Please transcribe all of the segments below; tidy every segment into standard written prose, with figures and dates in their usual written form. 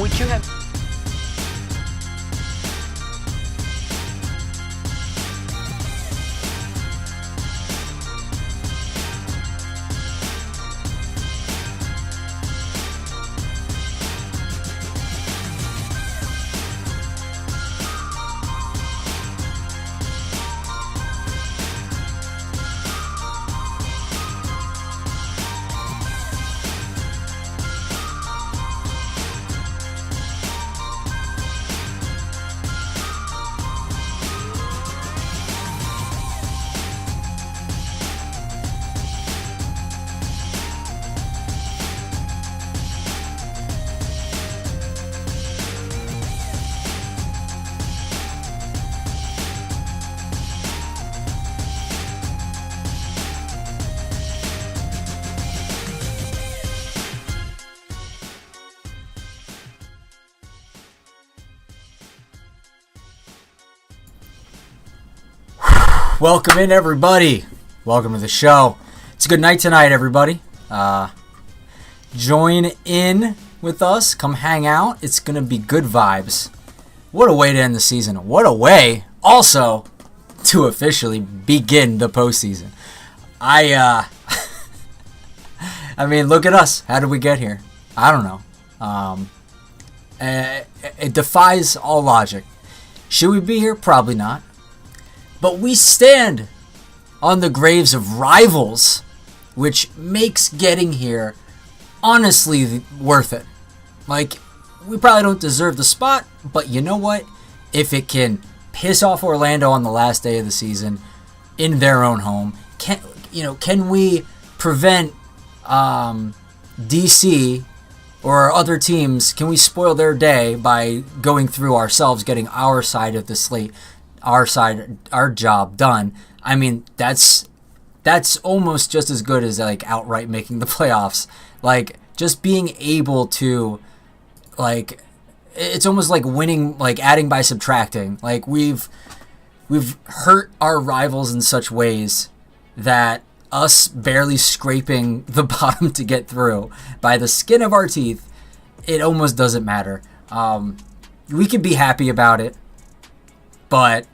Would you have... Welcome in, everybody. Welcome to the show. It's a good night tonight, everybody. Join in with us. Come hang out. It's going to be good vibes. What a way to end the season. What a way also to officially begin the postseason. I mean, look at us. How did we get here? I don't know. It defies all logic. Should we be here? Probably not. But we stand on the graves of rivals, which makes getting here honestly worth it. Like, we probably don't deserve the spot, but you know what? If it can piss off Orlando on the last day of the season in their own home, can we prevent DC or other teams? Can we spoil their day by going through ourselves, getting our side of the slate? Our job done. I mean, that's almost just as good as like outright making the playoffs. Like, just being able to, like, it's almost like winning, like adding by subtracting. Like, we've hurt our rivals in such ways that us barely scraping the bottom to get through by the skin of our teeth, it almost doesn't matter. We could be happy about it, but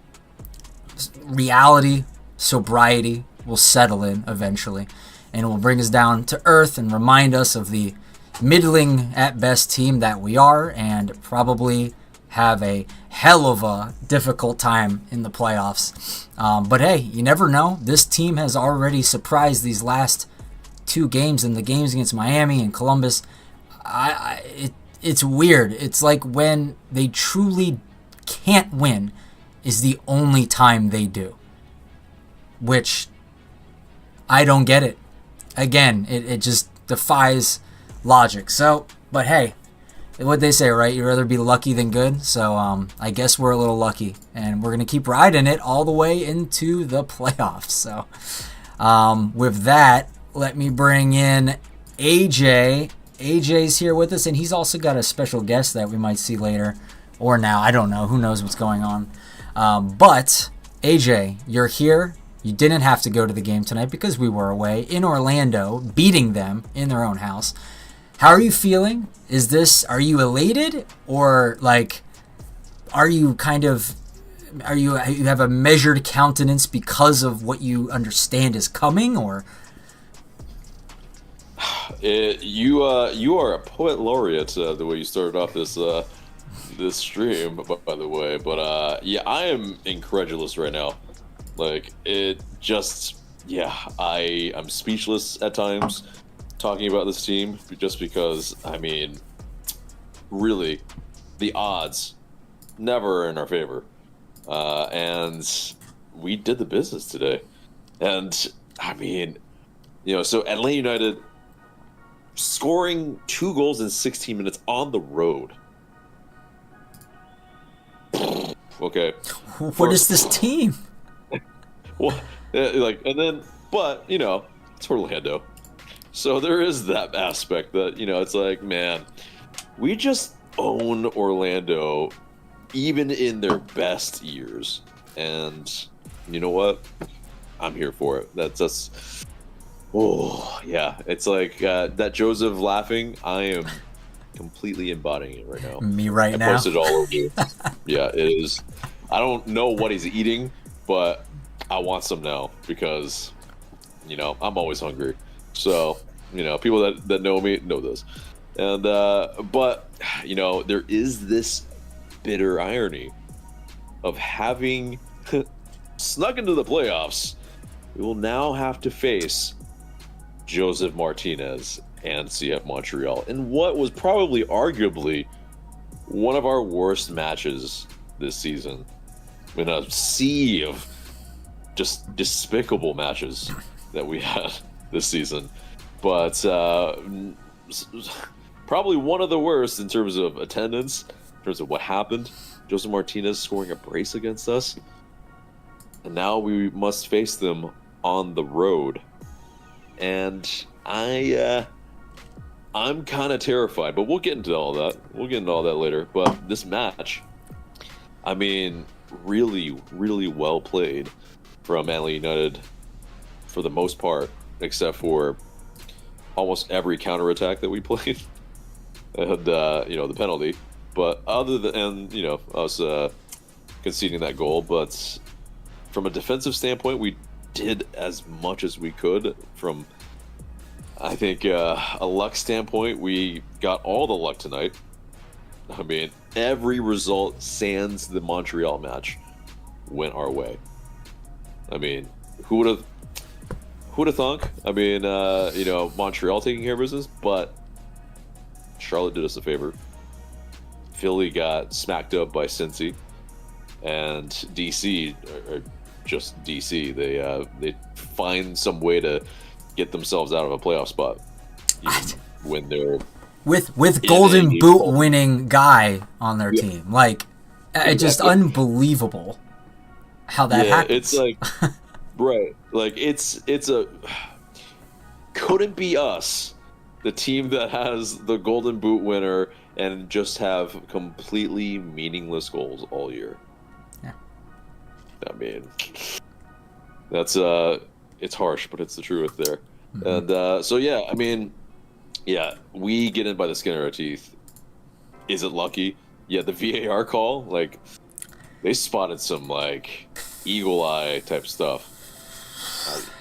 reality, sobriety will settle in eventually, and it will bring us down to earth and remind us of the middling at best team that we are, and probably have a hell of a difficult time in the playoffs. But hey, you never know. This team has already surprised these last two games, in the games against Miami and Columbus. It's weird. It's like when they truly can't win is the only time they do, which I don't get it. Again, it just defies logic. So, but hey, what they say, right? You'd rather be lucky than good. So I guess we're a little lucky, and we're going to keep riding it all the way into the playoffs. So with that, let me bring in AJ. AJ's here with us, and he's also got a special guest that we might see later or now. I don't know. Who knows what's going on? But AJ, you're here. You didn't have to go to the game tonight because we were away in Orlando, beating them in their own house. How are you feeling? Are you elated, or like, are you you have a measured countenance because of what you understand is coming, or? You are a poet laureate, the way you started off this stream, by the way. But yeah, I am incredulous right now. Like, it just, yeah, I'm speechless at times talking about this team, just because, I mean, really, the odds never in our favor. And we did the business today. And, I mean, so Atlanta United scoring 2 goals in 16 minutes on the road. Okay. What is this team? Well, and then, but, it's Orlando. So there is that aspect that, it's like, man, we just own Orlando even in their best years. And you know what? I'm here for it. That's just, oh, yeah. It's like that Joseph laughing. I am completely embodying it right now. Me right I now. posted it all over. Yeah, it is. I don't know what he's eating, but I want some now because, I'm always hungry. So, people that know me know this. And, but, there is this bitter irony of having snuck into the playoffs. We will now have to face Joseph Martinez and CF Montreal in what was probably arguably one of our worst matches this season, in a sea of just despicable matches that we had this season. But probably one of the worst in terms of attendance, in terms of what happened. Joseph Martinez scoring a brace against us, and now we must face them on the road. And I'm kind of terrified, but we'll get into all that. We'll get into all that later. But this match, I mean, really, really well played from Atlutd United for the most part, except for almost every counterattack that we played. And, the penalty. But other than, us conceding that goal. But from a defensive standpoint, we did as much as we could. From, I think, a luck standpoint, we got all the luck tonight. I mean, every result sans the Montreal match went our way. I mean, who would have thunk? I mean, Montreal taking care of business, but Charlotte did us a favor. Philly got smacked up by Cincy, and DC are just DC. They find some way to get themselves out of a playoff spot when they're with Golden Boot winning guy on their team. Like, it's just unbelievable how that happens. It's like right, like it's a couldn't be us, the team that has the Golden Boot winner and just have completely meaningless goals all year. Yeah. I mean, that's it's harsh, but it's the truth there. Mm-hmm. And we get in by the skin of our teeth. Is it lucky? Yeah, the VAR call, like, they spotted some like eagle eye type stuff.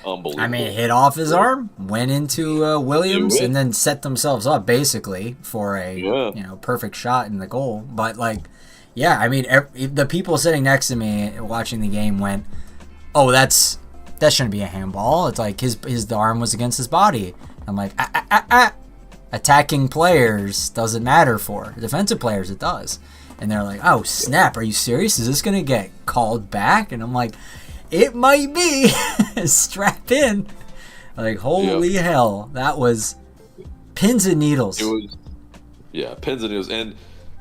Unbelievable. I mean, hit off his arm, went into Williams, and then set themselves up basically for a perfect shot in the goal. But like, yeah, I mean, the people sitting next to me watching the game went, "Oh, that shouldn't be a handball." It's like his arm was against his body. I'm like, attacking players doesn't matter for defensive players. It does. And they're like, "Oh snap! Are you serious? Is this gonna get called back?" And I'm like, it might be. Strap in. Like, holy hell. That was pins and needles. It was, pins and needles. And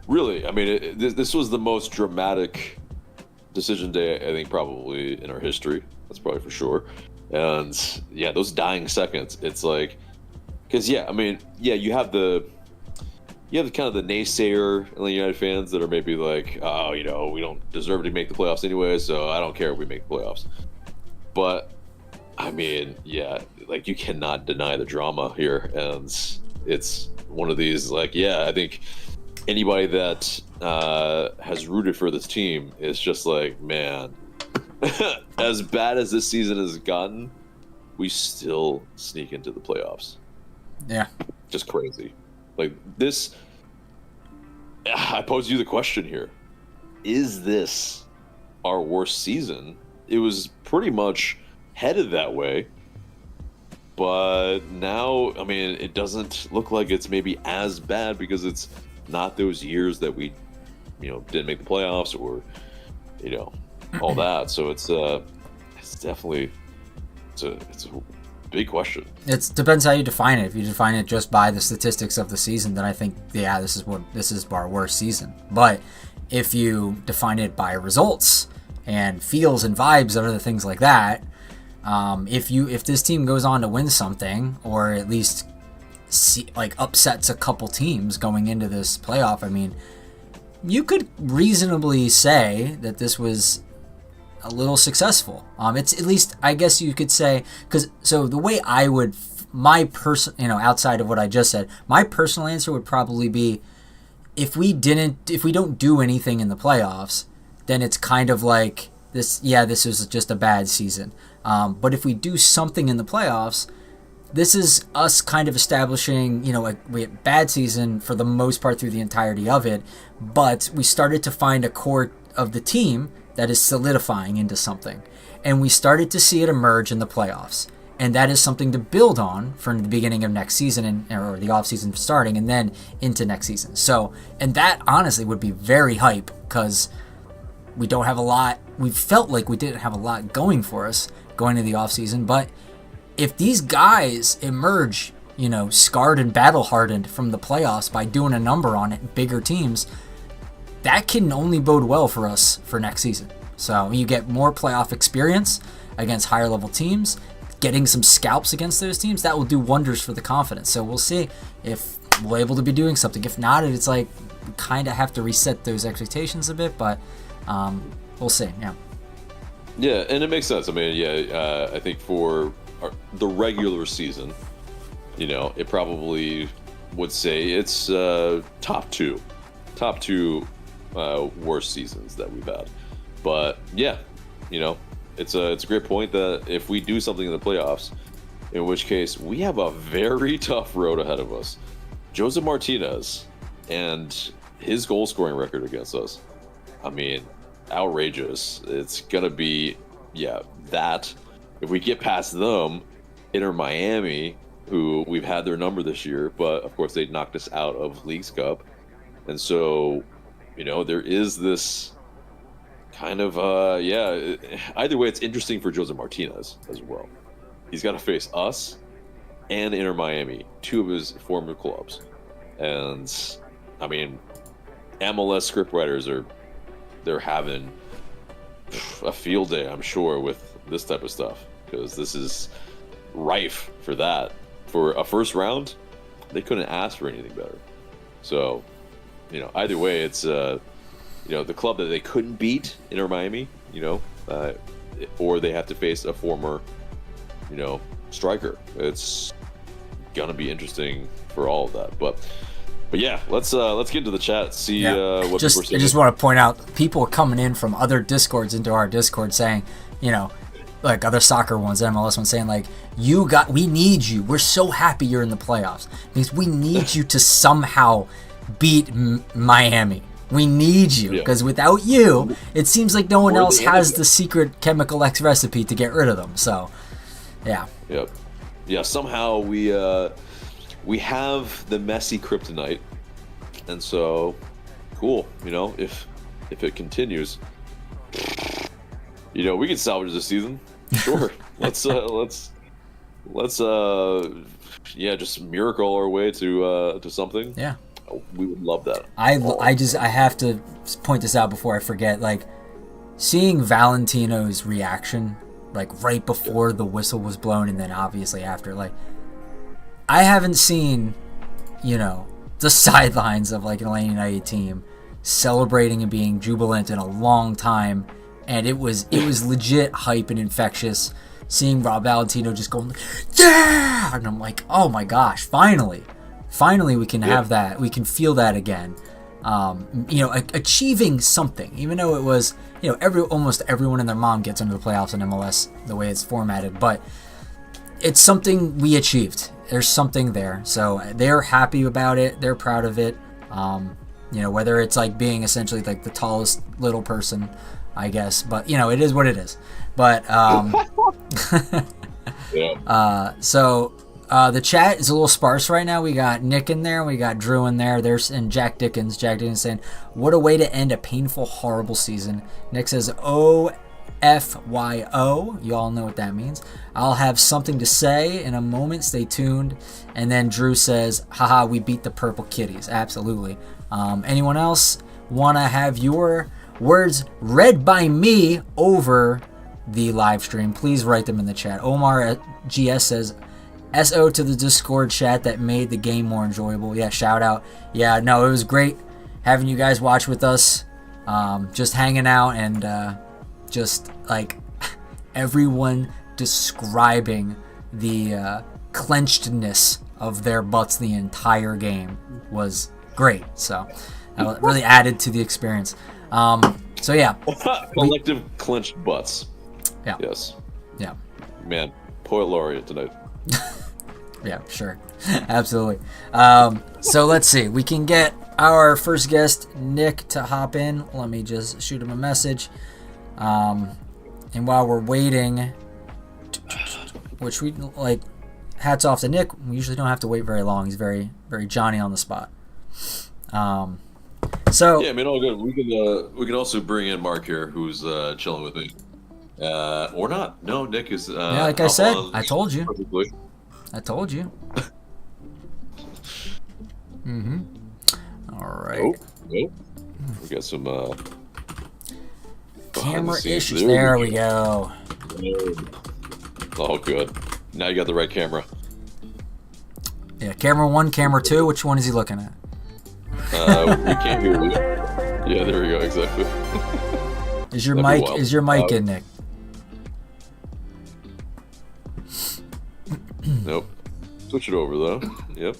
really, I mean, this was the most dramatic decision day, I think, probably in our history. That's probably for sure. And, those dying seconds, it's like, because, you have kind of the naysayer Atlanta United fans that are maybe like, oh, we don't deserve to make the playoffs anyway, so I don't care if we make the playoffs. But, I mean, like, you cannot deny the drama here. And it's one of these, like, I think anybody that has rooted for this team is just like, man, as bad as this season has gotten, we still sneak into the playoffs. Yeah. Just crazy. Like, this, I pose you the question here. Is this our worst season? It was pretty much headed that way. But now, I mean, it doesn't look like it's maybe as bad because it's not those years that we, didn't make the playoffs or, all that. So it's definitely, it's a big question. It depends how you define it. If you define it just by the statistics of the season, then I think, this is our worst season. But if you define it by results and feels and vibes and other things like that, if this team goes on to win something, or at least upsets a couple teams going into this playoff, I mean, you could reasonably say that this was a little successful. It's at least, I guess you could say, so the way I would, outside of what I just said, my personal answer would probably be if we don't do anything in the playoffs, then it's kind of like this. Yeah, this was just a bad season. But if we do something in the playoffs, this is us kind of establishing, we had bad season for the most part through the entirety of it, but we started to find a core of the team that is solidifying into something. And we started to see it emerge in the playoffs. And that is something to build on from the beginning of next season or the offseason starting and then into next season. So, and that honestly would be very hype because we don't have a lot. We felt like we didn't have a lot going for us going into the offseason. But if these guys emerge, scarred and battle hardened from the playoffs by doing a number on it, bigger teams, that can only bode well for us for next season. So you get more playoff experience against higher level teams, getting some scalps against those teams, that will do wonders for the confidence. So we'll see if we're able to be doing something. If not, it's like we kind of have to reset those expectations a bit, but we'll see. Yeah, and it makes sense. I mean, I think for the regular season, it probably would say it's top two worst seasons that we've had. But yeah, it's a great point that if we do something in the playoffs, in which case we have a very tough road ahead of us. Joseph Martinez and his goal scoring record against us, I mean, outrageous. It's gonna be that if we get past them, Inter Miami, who we've had their number this year, but of course they knocked us out of Leagues Cup, and so there is this kind of either way, it's interesting for Joseph Martinez as well. He's got to face us and Inter Miami, two of his former clubs, and I mean, MLS scriptwriters they're having a field day, I'm sure, with this type of stuff, because this is rife for that. For a first round, they couldn't ask for anything better. So either way, it's the club that they couldn't beat, Inter Miami, or they have to face a former, striker. It's gonna be interesting for all of that. But yeah, let's get into the chat. See what people are saying. I just want to point out, people are coming in from other Discords into our Discord saying, like other soccer ones, MLS ones, saying like, we need you. We're so happy you're in the playoffs because we need you to somehow beat Miami. We need you because without you, it seems like no one else has the secret Chemical X recipe to get rid of them. So, yeah. Yep. Yeah. Somehow we have the Messi kryptonite, and so cool. If it continues, we can salvage this season. Sure. let's just miracle our way to something. Yeah. We would love that. I have to point this out before I forget. Like, seeing Valentino's reaction, like right before the whistle was blown, and then obviously after, like, I haven't seen, the sidelines of like an Atlanta United team celebrating and being jubilant in a long time, and it was legit hype and infectious. Seeing Rob Valentino just going, yeah, and I'm like, oh my gosh, finally we can have that. We can feel that again. Achieving something, even though it was, almost everyone and their mom gets into the playoffs in MLS the way it's formatted, but it's something we achieved. There's something there. So they're happy about it. They're proud of it. Whether it's like being essentially like the tallest little person, I guess, but it is what it is. But, the chat is a little sparse right now. We got Nick in there, we got Drew in there. And Jack Dickens saying, "What a way to end a painful, horrible season." Nick says, "OFYO." You all know what that means. "I'll have something to say in a moment. Stay tuned." And then Drew says, "Haha, we beat the Purple Kitties." Absolutely. Anyone else want to have your words read by me over the live stream? Please write them in the chat. Omar GS says, "SO to the Discord chat that made the game more enjoyable." Yeah, shout out. Yeah, no, it was great having you guys watch with us, just hanging out, and just like everyone describing the clenchedness of their butts the entire game was great. So really added to the experience. So yeah, collective clenched butts. Yeah. Yes. Yeah. Man, poet laureate tonight. Yeah, sure. Absolutely. So let's see. We can get our first guest, Nick, to hop in. Let me just shoot him a message. And while we're waiting, which we like, hats off to Nick. We usually don't have to wait very long. He's very, very Johnny on the spot. So yeah, I mean, all good. We can also bring in Mark here, who's chilling with me. Or not. No, Nick is. Yeah, like I said, I told you. Perfectly. I told you. Mm-hmm. All right. Oh, we got some camera issues. There we go. Oh, good. Now you got the right camera. Yeah, camera 1, camera 2. Which one is he looking at? We can't hear you. Yeah, there we go. Exactly. Is your mic? Is your mic in, Nick? Nope. Switch it over though. Yep.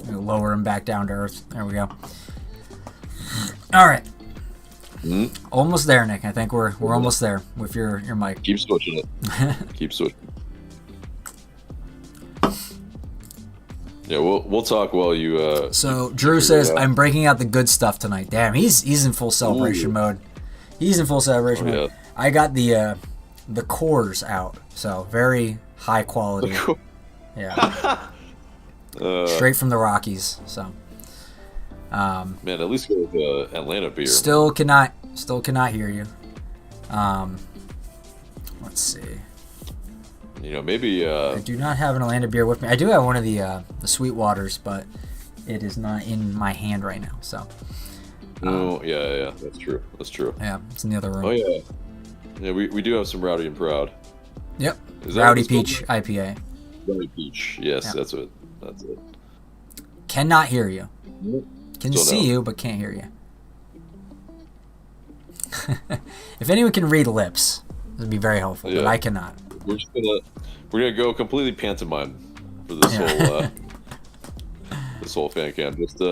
Lower him back down to earth. There we go. All right. Almost there, Nick. I think we're almost there with your mic. Keep switching it. Keep switching. Yeah, we'll talk while you. So Drew says I'm breaking out the good stuff tonight. Damn, he's in full celebration mode. He's in full celebration mode. Yeah. I got the cores out, so very high quality. Yeah. Straight from the Rockies. So. Man, at least go with Atlanta beer. Still cannot hear you. Let's see. You know, maybe. I do not have an Atlanta beer with me. I do have one of the Sweetwaters, but it is not in my hand right now. So. Oh yeah, that's true. That's true. Yeah, it's in the other room. Oh yeah, yeah. We do have some Rowdy and Proud. Yep. Rowdy Peach IPA. Rowdy Peach. Yes, yep. That's it. Cannot hear you. Can see you, but can't hear you. If anyone can read lips, it would be very helpful. Yeah. But I cannot. We're gonna go completely pantomime for this whole this whole fan cam. Just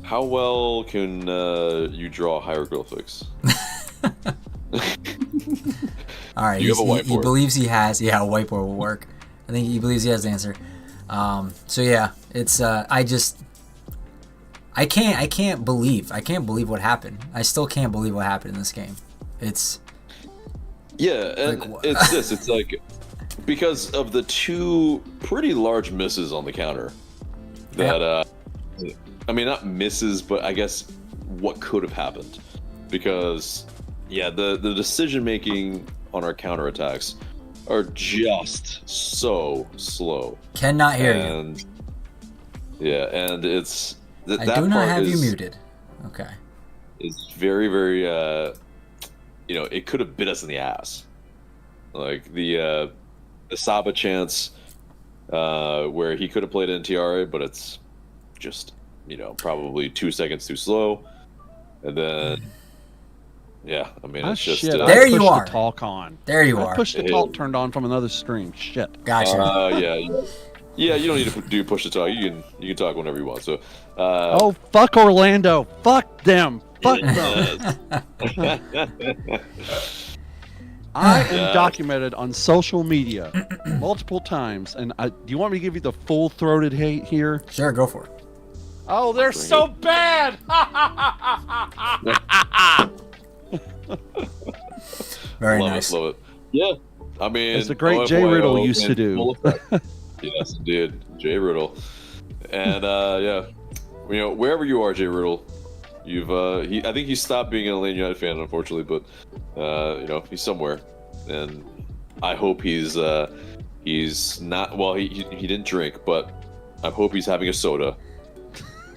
how well can you draw hieroglyphics? All right. He believes he has. Yeah, a whiteboard will work. I think he believes he has the answer. So yeah, it's I can't believe what happened. I still can't believe what happened in this game. It's and like, it's like because of the two pretty large misses on the counter that I mean, not misses, but I guess what could have happened, because the decision making on our counterattacks are just so slow. Cannot hear you. Yeah, and it's I do not have you muted. Okay. It's very, very it could have bit us in the ass. Like the Saba chance where he could have played NTRA, but it's just probably 2 seconds too slow. And then I mean, it's just there you are. The talk on. There you are. I pushed the talk turned on from another stream. Shit. Gotcha. Yeah, you don't need to do push to talk. You can talk whenever you want. So. Fuck Orlando. Fuck them. Fuck them. I am documented on social media multiple times, and do you want me to give you the full-throated hate here? Sure, go for it. Oh, they're so bad. Very nice. Love it. Yeah, I mean, as the great Jay Riddle used to do. Yes, indeed, Jay Riddle, and wherever you are, Jay Riddle, you've I think he stopped being an Atlanta United fan, unfortunately, but he's somewhere, and I hope he's not. Well, he didn't drink, but I hope he's having a soda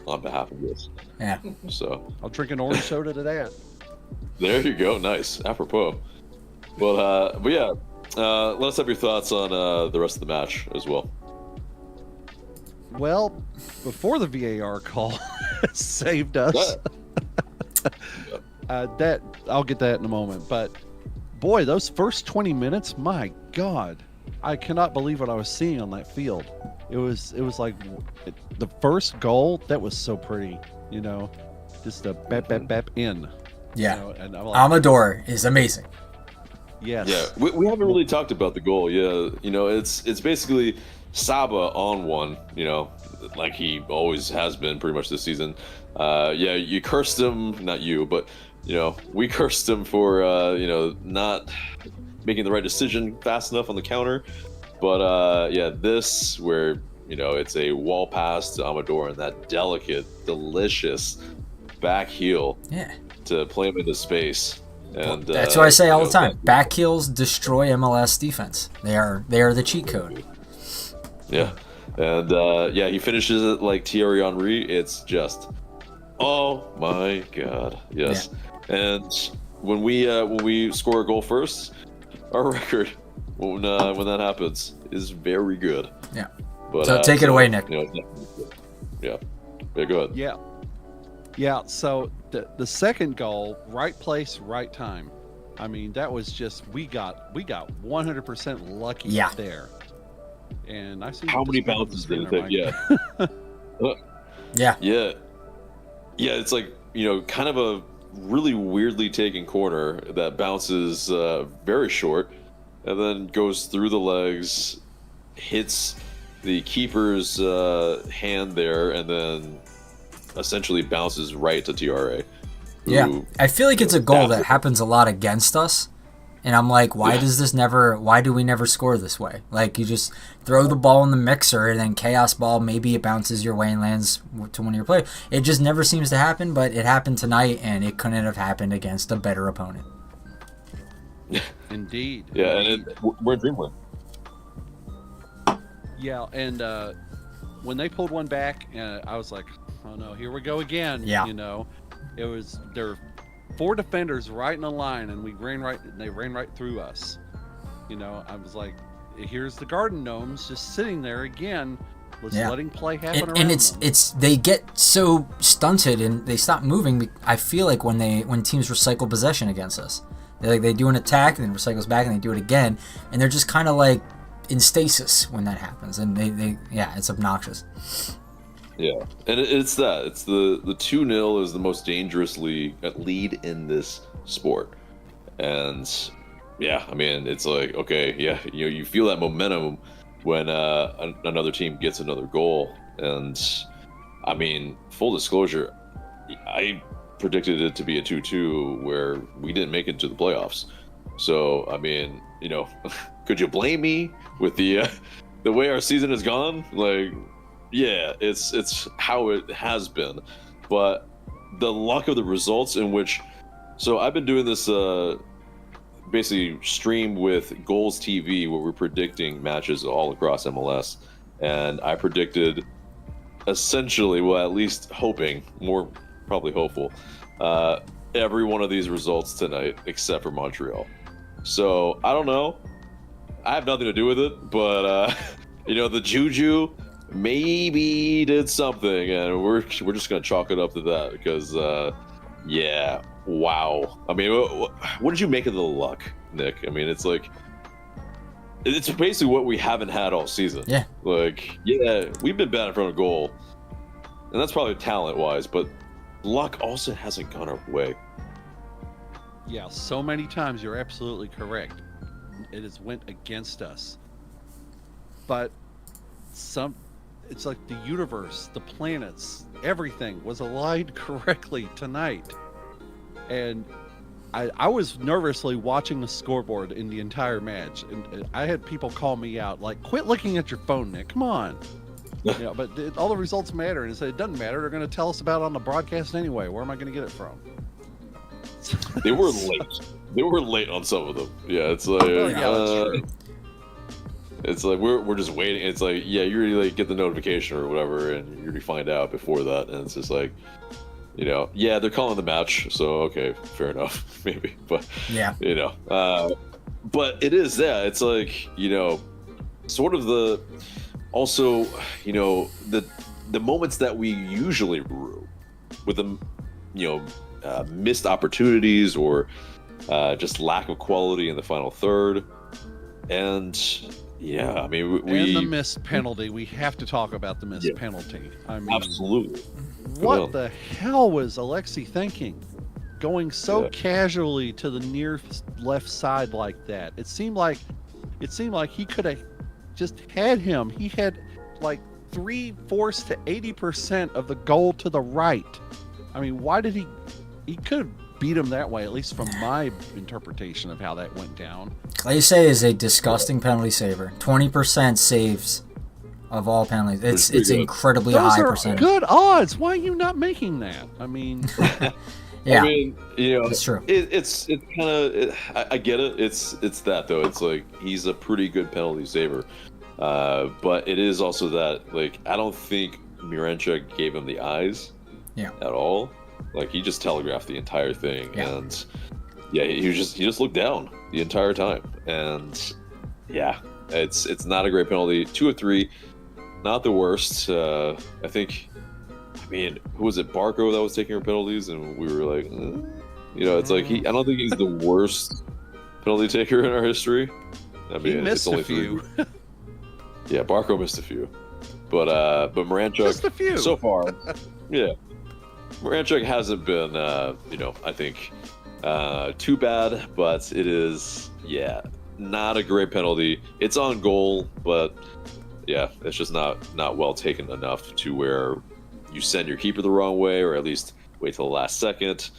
on behalf of this. Yeah. So I'll drink an orange soda to that. There you go. Nice. Apropos. But yeah. Let us have your thoughts on the rest of the match as well. Well, before the VAR call saved us, that I'll get that in a moment. But boy, those first 20 minutes, my God, I cannot believe what I was seeing on that field. It was like the first goal that was so pretty, you know, just a bap in. Yeah. You know, and I'm like, Amador is amazing. yes. Yeah, we haven't really talked about the goal. Yeah, you know, it's basically Saba on one, you know, like he always has been pretty much this season. Yeah, you cursed him, not you, but, you know, we cursed him for, you know, not making the right decision fast enough on the counter. But, yeah, this where, you know, it's a wall pass to Amador and that delicate, delicious back heel Yeah. to play him into space. And That's what I say all you the know, time. Back heels destroy MLS defense. They are the cheat code. Yeah, and yeah, he finishes it like Thierry Henry. It's just, oh my god, yes. Yeah. And when we score a goal first, our record when that happens is very good. Yeah. But So take it away, Nick. You know, yeah, go ahead. Yeah. Yeah, so the second goal, right place, right time. I mean, that was just we got 100% lucky Yeah. there. And I see How many this bounces did it there, take? Mike. Yeah. Yeah. Yeah, it's like, you know, kind of a really weirdly taken corner that bounces very short and then goes through the legs, hits the keeper's hand there, and then essentially bounces right to TRA. Yeah. I feel like it's a goal that happens a lot against us. And I'm like, why do we never score this way? Like, you just throw the ball in the mixer and then chaos ball, maybe it bounces your way and lands to one of your players. It just never seems to happen, but it happened tonight, and it couldn't have happened against a better opponent. Indeed. Yeah, and we're in Dreamland. Yeah, and when they pulled one back, I was like, oh no, here we go again. Yeah. You know, there were 4 defenders right in a line, and they ran right through us. You know, I was like, here's the Garden Gnomes just sitting there again, letting play happen around and them. they get so stunted and they stop moving. I feel like when teams recycle possession against us, they do an attack and then recycles back and they do it again, and they're just kind of like in stasis when that happens, and it's obnoxious. Yeah, and it's the 2-0 is the most dangerous lead in this sport, and yeah, I mean, it's like, okay, yeah, you feel that momentum when another team gets another goal, and I mean, full disclosure, I predicted it to be a 2-2 where we didn't make it to the playoffs. So I mean, you know, could you blame me with the way our season has gone? Like, yeah, it's how it has been, but the luck of the results in which, so I've been doing this basically stream with Goals TV where we're predicting matches all across MLS, and I predicted essentially, well, at least hoping, more probably hopeful, every one of these results tonight except for Montreal. So I don't know, I have nothing to do with it, but you know, the juju maybe did something, and we're just gonna chalk it up to that because yeah, wow. I mean, what did you make of the luck, Nick? I mean, it's like, it's basically what we haven't had all season. Yeah, like, yeah, we've been bad in front of goal, and that's probably talent wise, but luck also hasn't gone our way. Yeah, so many times you're absolutely correct. It has went against us, but it's like the universe, the planets, everything was aligned correctly tonight. And I was nervously watching the scoreboard in the entire match, and I had people call me out, like, quit looking at your phone, Nick, come on. You know, but all the results matter, and it doesn't matter, they're going to tell us about it on the broadcast anyway. Where am I going to get it from? They were late on some of them. Yeah, it's like it's like we're just waiting. It's like, yeah, you really like get the notification or whatever, and you already find out before that, and it's just like, you know, yeah, they're calling the match, so okay, fair enough, maybe, but yeah, you know, but it is, yeah, it's like, you know, sort of the, also, you know, the moments that we usually rue with the, you know, missed opportunities or just lack of quality in the final third. And Yeah, I mean, And the missed penalty. We have to talk about the missed penalty. I mean, absolutely. What the hell was Alexi thinking? Going so casually to the near left side like that. It seemed like he could have just had him. He had like 3/4 to 80% of the goal to the right. I mean, why did he could have beat him that way, at least from my interpretation of how that went down. Clase is a disgusting penalty saver. 20% saves of all penalties. It's incredibly high percentage. Good odds. Why are you not making that? I mean, yeah, I mean, you know, it's true. It's kind of I get it. It's that though. It's like he's a pretty good penalty saver, but it is also that like I don't think Miranchuk gave him the eyes, at all. Like he just telegraphed the entire thing, and he just looked down the entire time, and it's not a great penalty. 2 of 3, not the worst. I think. I mean, who was it? Barco that was taking our penalties, and we were like, you know, it's like I don't think he's the worst penalty taker in our history. I mean, he missed it's only a few. Yeah, Barco missed a few, but Miranchuk just a few so far. Yeah, Miranchuk hasn't been, you know, I think too bad, but it is, not a great penalty. It's on goal, but it's just not well taken enough to where you send your keeper the wrong way, or at least wait till the last second.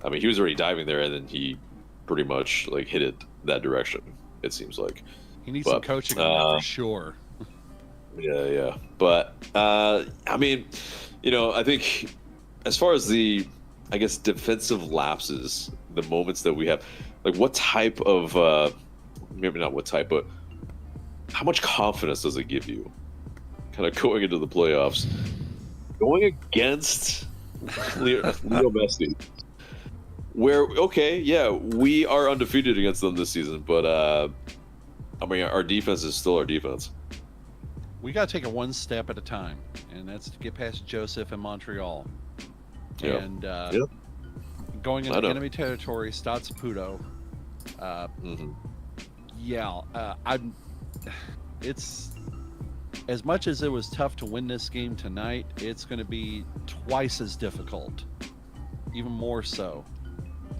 I mean, he was already diving there, and then he pretty much like hit it that direction. It seems like he needs some coaching on that for sure. Yeah. But I mean, you know, I think as far as the, I guess, defensive lapses, the moments that we have, like what type of, maybe not what type, but how much confidence does it give you, kind of going into the playoffs? Going against Leo Messi, where we are undefeated against them this season, but I mean our defense is still our defense. We got to take it one step at a time, and that's to get past Joseph in Montreal. And going into enemy territory, Stade Saputo. It's. As much as it was tough to win this game tonight, it's going to be twice as difficult, even more so,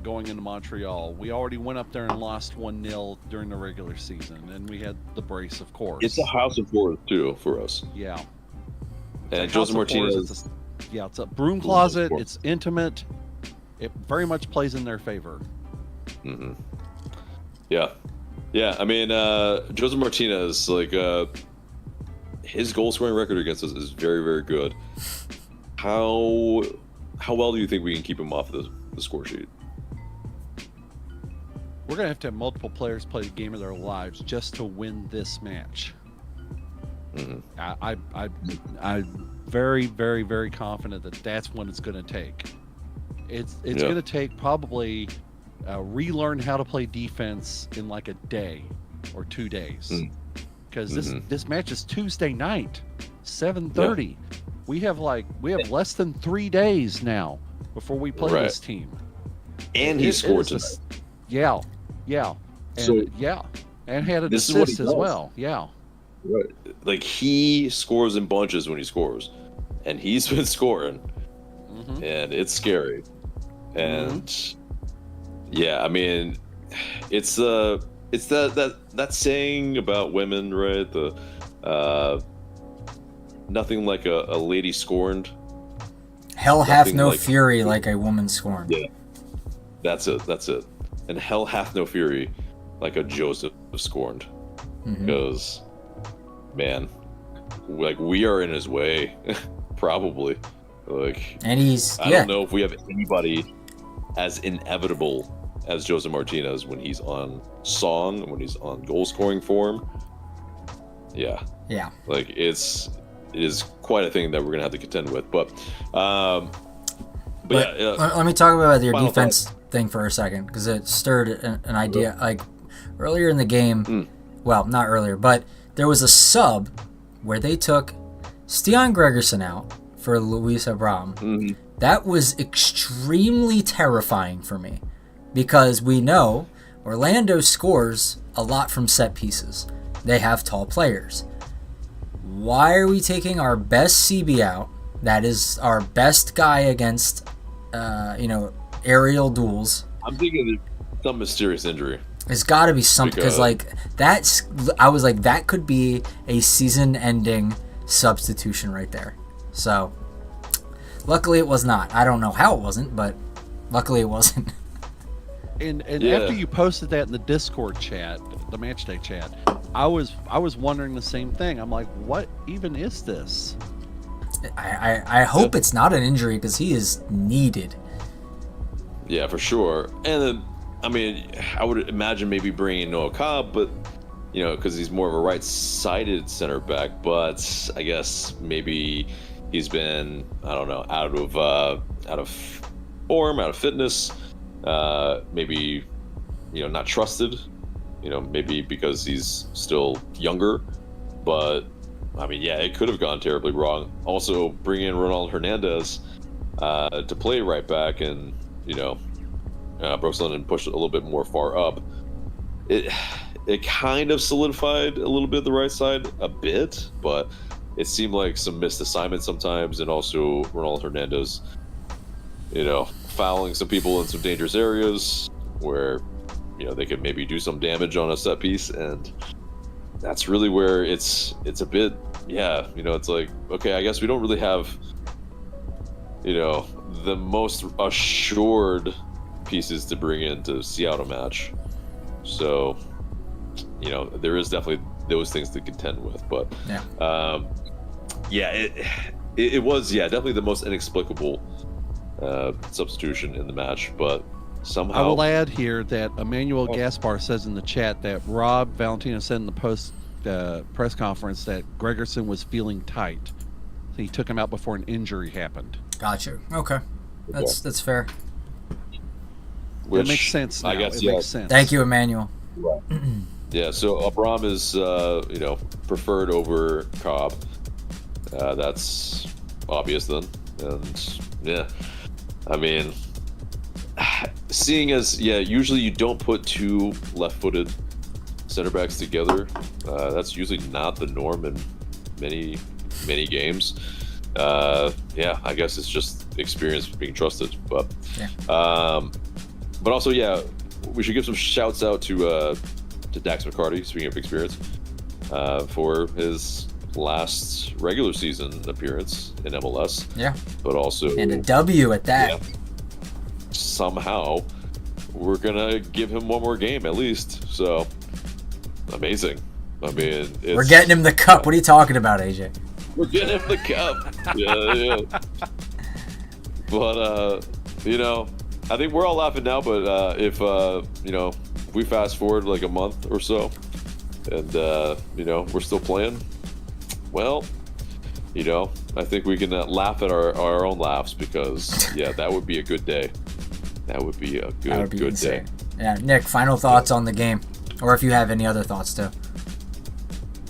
going into Montreal. We already went up there and lost 1-0 during the regular season, and we had the brace, of course. It's a house of horrors, too, for us. Yeah. And Jose Martinez... It's a broom closet. It's intimate. It very much plays in their favor. Mm-hmm. Yeah, I mean, Jose Martinez, like... his goal scoring record against us is very, very good. How well do you think we can keep him off the score sheet? We're gonna have to have multiple players play the game of their lives just to win this match. I'm very, very, very confident that that's what it's gonna take. It's gonna take probably relearn how to play defense in like a day or 2 days. Because this match is Tuesday night, 7:30. We have less than 3 days now before we play this team. And he scored tonight. And had an assist as well. Yeah. Right. Like he scores in bunches when he scores, and he's been scoring, and it's scary. And I mean, it's that saying about women, right? The nothing like a lady scorned. Hell hath no fury like a woman scorned. Yeah, that's it. And hell hath no fury like a Joseph scorned. Because, man, like we are in his way, probably. Like, and I don't know if we have anybody as inevitable as Jose Martinez when he's on song, when he's on goal scoring form. Yeah. Like it is quite a thing that we're gonna have to contend with. But let me talk about your defense thing for a second, because it stirred an idea. Like earlier in the game, well, not earlier, but there was a sub where they took Stian Gregerson out for Luis Abraham. That was extremely terrifying for me, because we know Orlando scores a lot from set pieces. they have tall players. Why are we taking our best CB out? That is our best guy against, aerial duels. I'm thinking of some mysterious injury. It's got to be something, because I was like, that could be a season-ending substitution right there. So, luckily it was not. I don't know how it wasn't, but luckily it wasn't. And after you posted that in the Discord chat, the Matchday chat, I was wondering the same thing. I'm like, what even is this? I hope it's not an injury, because he is needed. Yeah, for sure. And then, I mean, I would imagine maybe bringing Noah Cobb, but because he's more of a right-sided center back. But I guess maybe he's been, I don't know, out of form, out of fitness. Maybe not trusted. Maybe because he's still younger. But I mean, yeah, it could have gone terribly wrong. Also, bring in Ronald Hernandez to play right back, and Brooks London pushed it a little bit more far up. It kind of solidified a little bit the right side a bit, but it seemed like some missed assignments sometimes, and also Ronald Hernandez, fouling some people in some dangerous areas where they could maybe do some damage on a set piece, and that's really where it's a bit, it's like, okay, I guess we don't really have the most assured pieces to bring in to see out a match. So there is definitely those things to contend with, but it was definitely the most inexplicable substitution in the match. But somehow, I will add here that Emmanuel Gaspar says in the chat that Rob Valentino said in the post press conference that Gregerson was feeling tight. He took him out before an injury happened. Gotcha. Okay, that's fair. It makes sense now. I guess, it makes sense. Thank you, Emmanuel. Right. Yeah, so Abram is preferred over Cobb. That's obvious then, and I mean, seeing as usually you don't put two left-footed center backs together. That's usually not the norm in many games. I guess it's just experience being trusted, but also we should give some shouts out to Dax McCarty, speaking of experience, for his last regular season appearance in MLS. Yeah, but also and a W at that. Yeah, somehow we're gonna give him one more game at least. So amazing. I mean, we're getting him the cup. What are you talking about, AJ? We're getting him the cup. Yeah. But I think we're all laughing now. But if we fast forward like a month or so, and we're still playing, well, I think we can laugh at our own laughs, because that would be a good day. That would be a good day. Yeah, Nick, final thoughts on the game, or if you have any other thoughts too.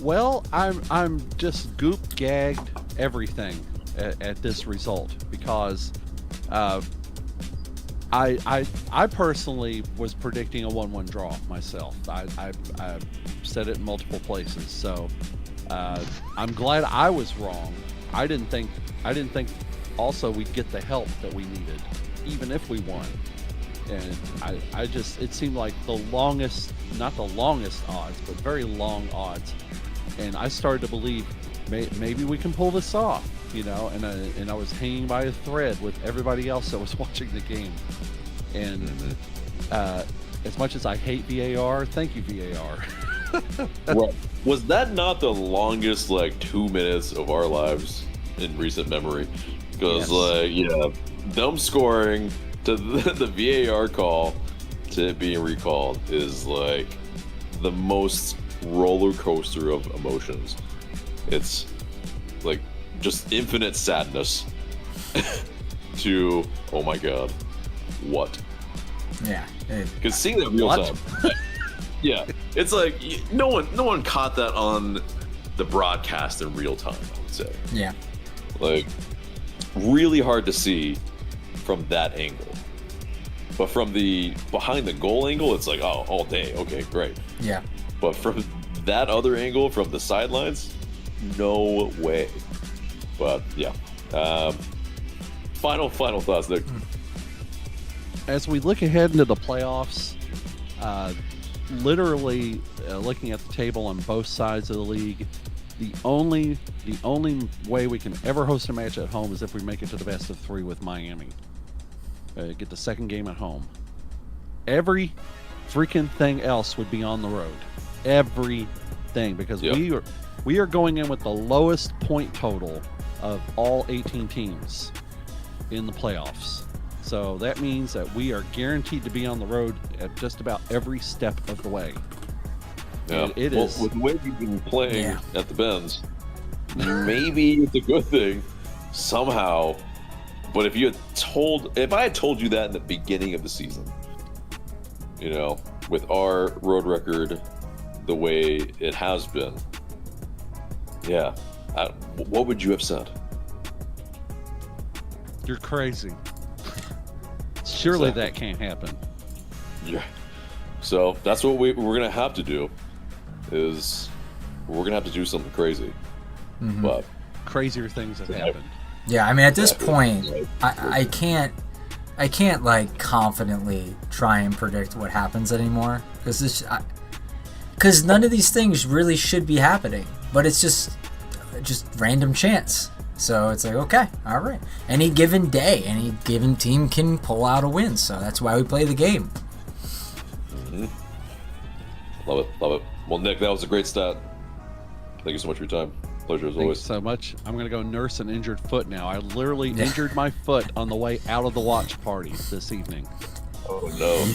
Well, I'm just gagged everything at this result, because I personally was predicting a 1-1 draw myself. I said it in multiple places, so I'm glad I was wrong. I didn't think also we'd get the help that we needed, even if we won. And it seemed like not the longest odds, but very long odds. And I started to believe maybe we can pull this off, and I was hanging by a thread with everybody else that was watching the game. And as much as I hate VAR, thank you, VAR. Well, was that not the longest 2 minutes of our lives in recent memory? Because them scoring to the VAR call to it being recalled is the most roller coaster of emotions. It's just infinite sadness to, oh my god, what? Yeah, because seeing that real time, it's no one caught that on the broadcast in real time, I would say. Yeah, really hard to see from that angle. But from the behind the goal angle, it's oh, all day, okay, great. Yeah. But from that other angle from the sidelines, no way. But yeah, final thoughts, Nick. As we look ahead into the playoffs, literally looking at the table on both sides of the league, the only way we can ever host a match at home is if we make it to the best of 3 with Miami. Get the second game at home. Every freaking thing else would be on the road. Everything, because we are going in with the lowest point total of all 18 teams in the playoffs. So that means that we are guaranteed to be on the road at just about every step of the way. Yeah, it is. With the way you've been playing at the Bends, maybe it's a good thing somehow. But if I had told you that in the beginning of the season, you know, with our road record the way it has been, what would you have said? You're crazy. Surely that can't happen. Yeah. So that's what we're gonna have to do. Is we're gonna have to do something crazy. But crazier things have happened. Yeah, I mean, at this point, I can't like confidently try and predict what happens anymore, because none of these things really should be happening, but it's just random chance. So it's like, okay, all right. Any given day, any given team can pull out a win. So that's why we play the game. Love it. Well, Nick, that was a great stat. Thank you so much for your time. Pleasure as always. Thanks so much. I'm going to go nurse an injured foot now. I literally injured my foot on the way out of the watch party this evening. Oh, no.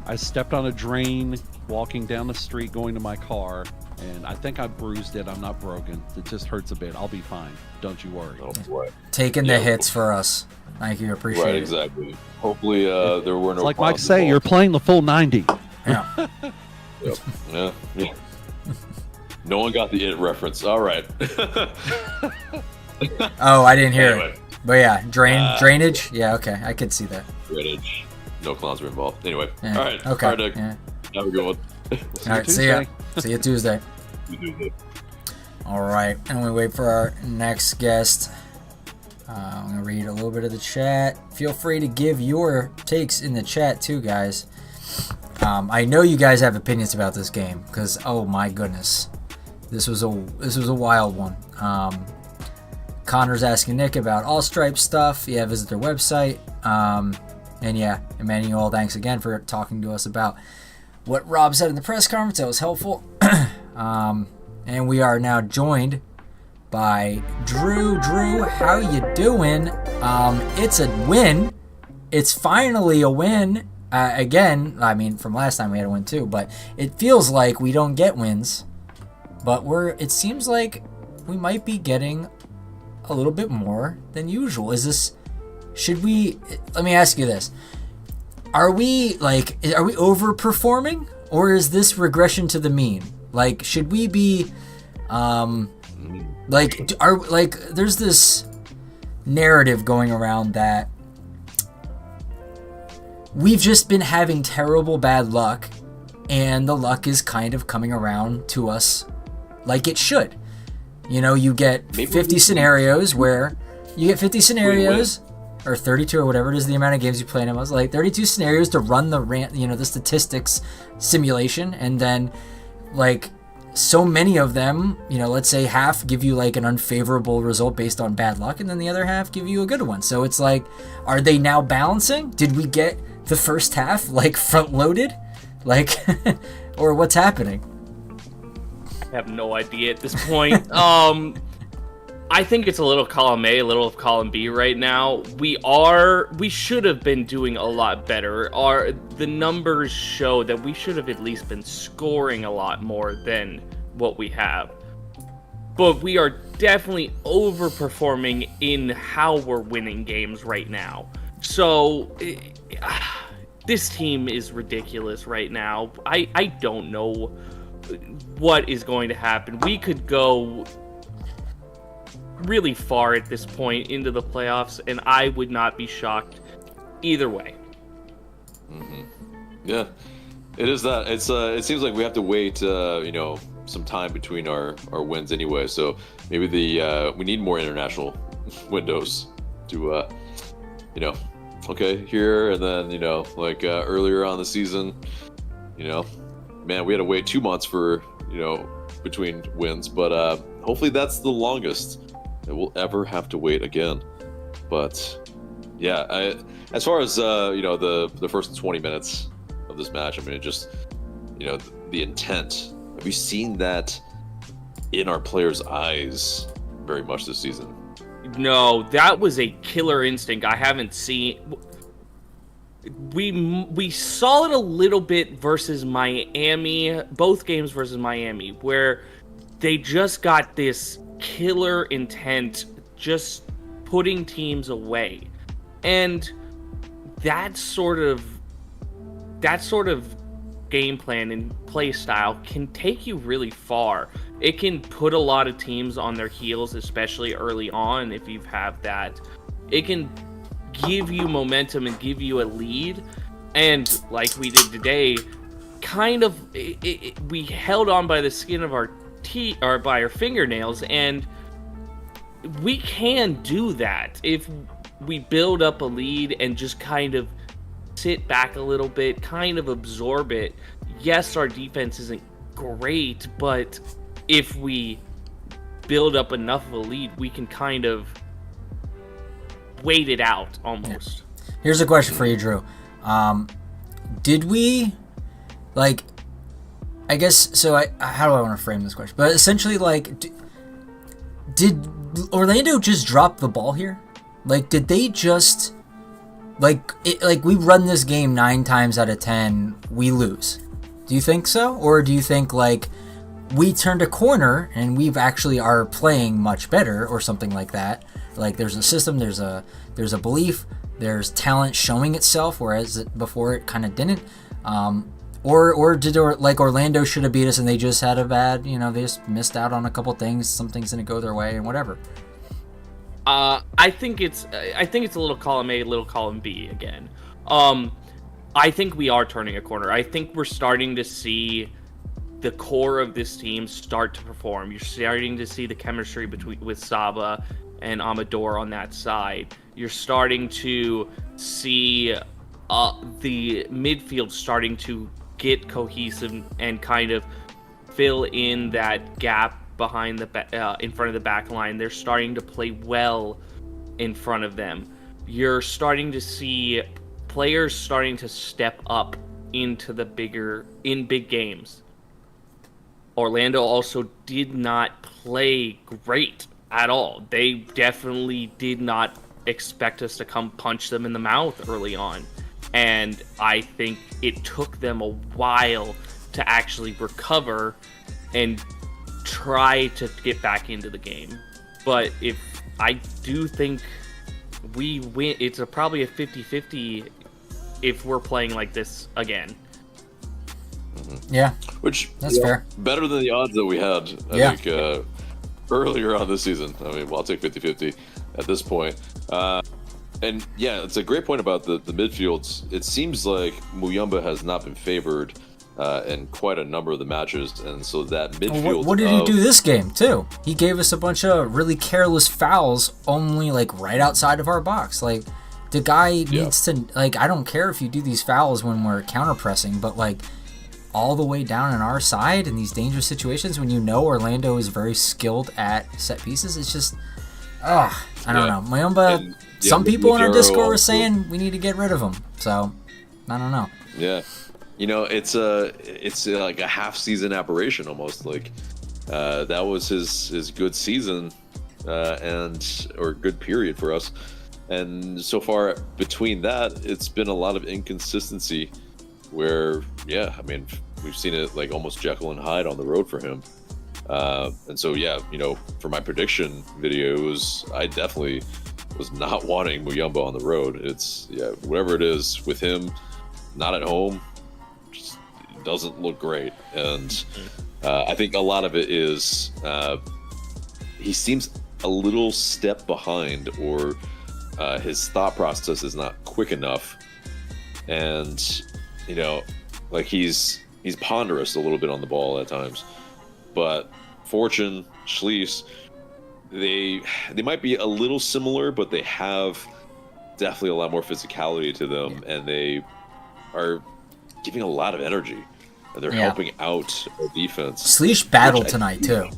I stepped on a drain walking down the street going to my car, and I think I bruised it. I'm not broken. It just hurts a bit. I'll be fine. Don't you worry. Oh, boy. Taking the hits for us. Thank you. Appreciate it. Right, exactly. Hopefully there were no. It's like Mike say, you're playing the full 90. Yeah. Yep. Yeah. No one got the it reference. All right. Oh, I didn't hear Anyway. it. But yeah, drainage. Yeah, okay, I could see that. Drainage. No clowns were involved. Anyway. Yeah. All right. Okay. All right, Nick. Yeah. Have a good one. All right. See ya. See you Tuesday. You do good. All right, and we wait for our next guest. I'm gonna read a little bit of the chat. Feel free to give your takes in the chat too, guys. I know you guys have opinions about this game because, oh my goodness, this was a wild one. Connor's asking Nick about All Stripe stuff. Yeah, visit their website. And yeah, Emmanuel, thanks again for talking to us about what Rob said in the press conference. That was helpful. And we are now joined by Drew. Drew, how you doing? It's a win. It's finally a win. Again, I mean, from last time we had a win too, but it feels like we don't get wins. But it seems like we might be getting a little bit more than usual. Let me ask you this. Are we overperforming, or is this regression to the mean? Like, should we be, there's this narrative going around that we've just been having terrible bad luck, and the luck is kind of coming around to us like it should. You know, you get 50 scenarios where you get 50 scenarios, or 32 or whatever it is, the amount of games you play in. I was like 32 scenarios to run the statistics simulation, and then like so many of them, let's say half give you like an unfavorable result based on bad luck, and then the other half give you a good one. So it's like, are they now balancing? Did we get the first half like front loaded, or what's happening? I have no idea at this point. I think it's a little column A, a little of column B right now. We should have been doing a lot better. The numbers show that we should have at least been scoring a lot more than what we have. But we are definitely overperforming in how we're winning games right now. So this team is ridiculous right now. I don't know what is going to happen. We could go really far at this point into the playoffs, and I would not be shocked either way. Mm-hmm. Yeah, it is that. It seems like we have to wait, some time between our wins anyway. So maybe we need more international windows to okay, here and then earlier on the season, man, we had to wait 2 months for between wins, but hopefully that's the longest that we'll ever have to wait again. But yeah, as far as the first 20 minutes of this match, I mean, it just the intent. Have you seen that in our players' eyes very much this season? No, that was a killer instinct. I haven't seen. We saw it a little bit versus Miami, both games versus Miami, where they just got this killer intent, just putting teams away, and that sort of game plan and play style can take you really far. It can put a lot of teams on their heels, especially early on. If you have that, it can give you momentum and give you a lead. And like we did today, we held on by the skin of our teeth or by our fingernails, and we can do that if we build up a lead and just kind of sit back a little bit, kind of absorb it. Yes, our defense isn't great, but if we build up enough of a lead, we can kind of wait it out almost. Yeah. Here's a question for you, Drew. Did we, I guess, so how do I want to frame this question? But essentially, did Orlando just drop the ball here? Did they just, we run this game 9 times out of 10, we lose? Do you think so? Or do you think, we turned a corner and we've actually are playing much better or something like that? There's a system, there's a belief, there's talent showing itself, whereas before it kind of didn't. Or did Orlando should have beat us and they just had a bad, they just missed out on a couple things, some things didn't go their way and whatever. I think it's a little column A, little column B again. I think we are turning a corner. I think we're starting to see the core of this team start to perform. You're starting to see the chemistry with Saba and Amador on that side. You're starting to see the midfield starting to get cohesive and kind of fill in that gap behind in front of the back line. They're starting to play well in front of them. You're starting to see players starting to step up into big games. Orlando also did not play great at all. They definitely did not expect us to come punch them in the mouth early on. And I think it took them a while to actually recover and try to get back into the game. But I do think we win, it's probably a 50-50 if we're playing like this again. Yeah, which that's fair. Better than the odds that we had, I think, earlier on this season. I mean, I'll take 50-50 at this point. And yeah, it's a great point about the midfields. It seems like Muyumba has not been favored in quite a number of the matches, and so that midfield. What did he do this game too? He gave us a bunch of really careless fouls, only right outside of our box. The guy needs to I don't care if you do these fouls when we're counter pressing, but all the way down on our side in these dangerous situations when Orlando is very skilled at set pieces. It's just, I don't know. Muyumba, some people in our Discord were saying we need to get rid of him. So, I don't know. Yeah. It's like a half-season aberration almost. That was his good season or good period for us. And so far between that, it's been a lot of inconsistency where, we've seen it almost Jekyll and Hyde on the road for him. And so, for my prediction video, I definitely was not wanting Muyumba on the road. It's, whatever it is with him, not at home, just doesn't look great. And I think a lot of it is he seems a little step behind, or his thought process is not quick enough. And, he's ponderous a little bit on the ball at times. but Fortune, Schließ, they might be a little similar, but they have definitely a lot more physicality to them, and they are giving a lot of energy, and they're helping out the defense. Sleesh battled tonight too.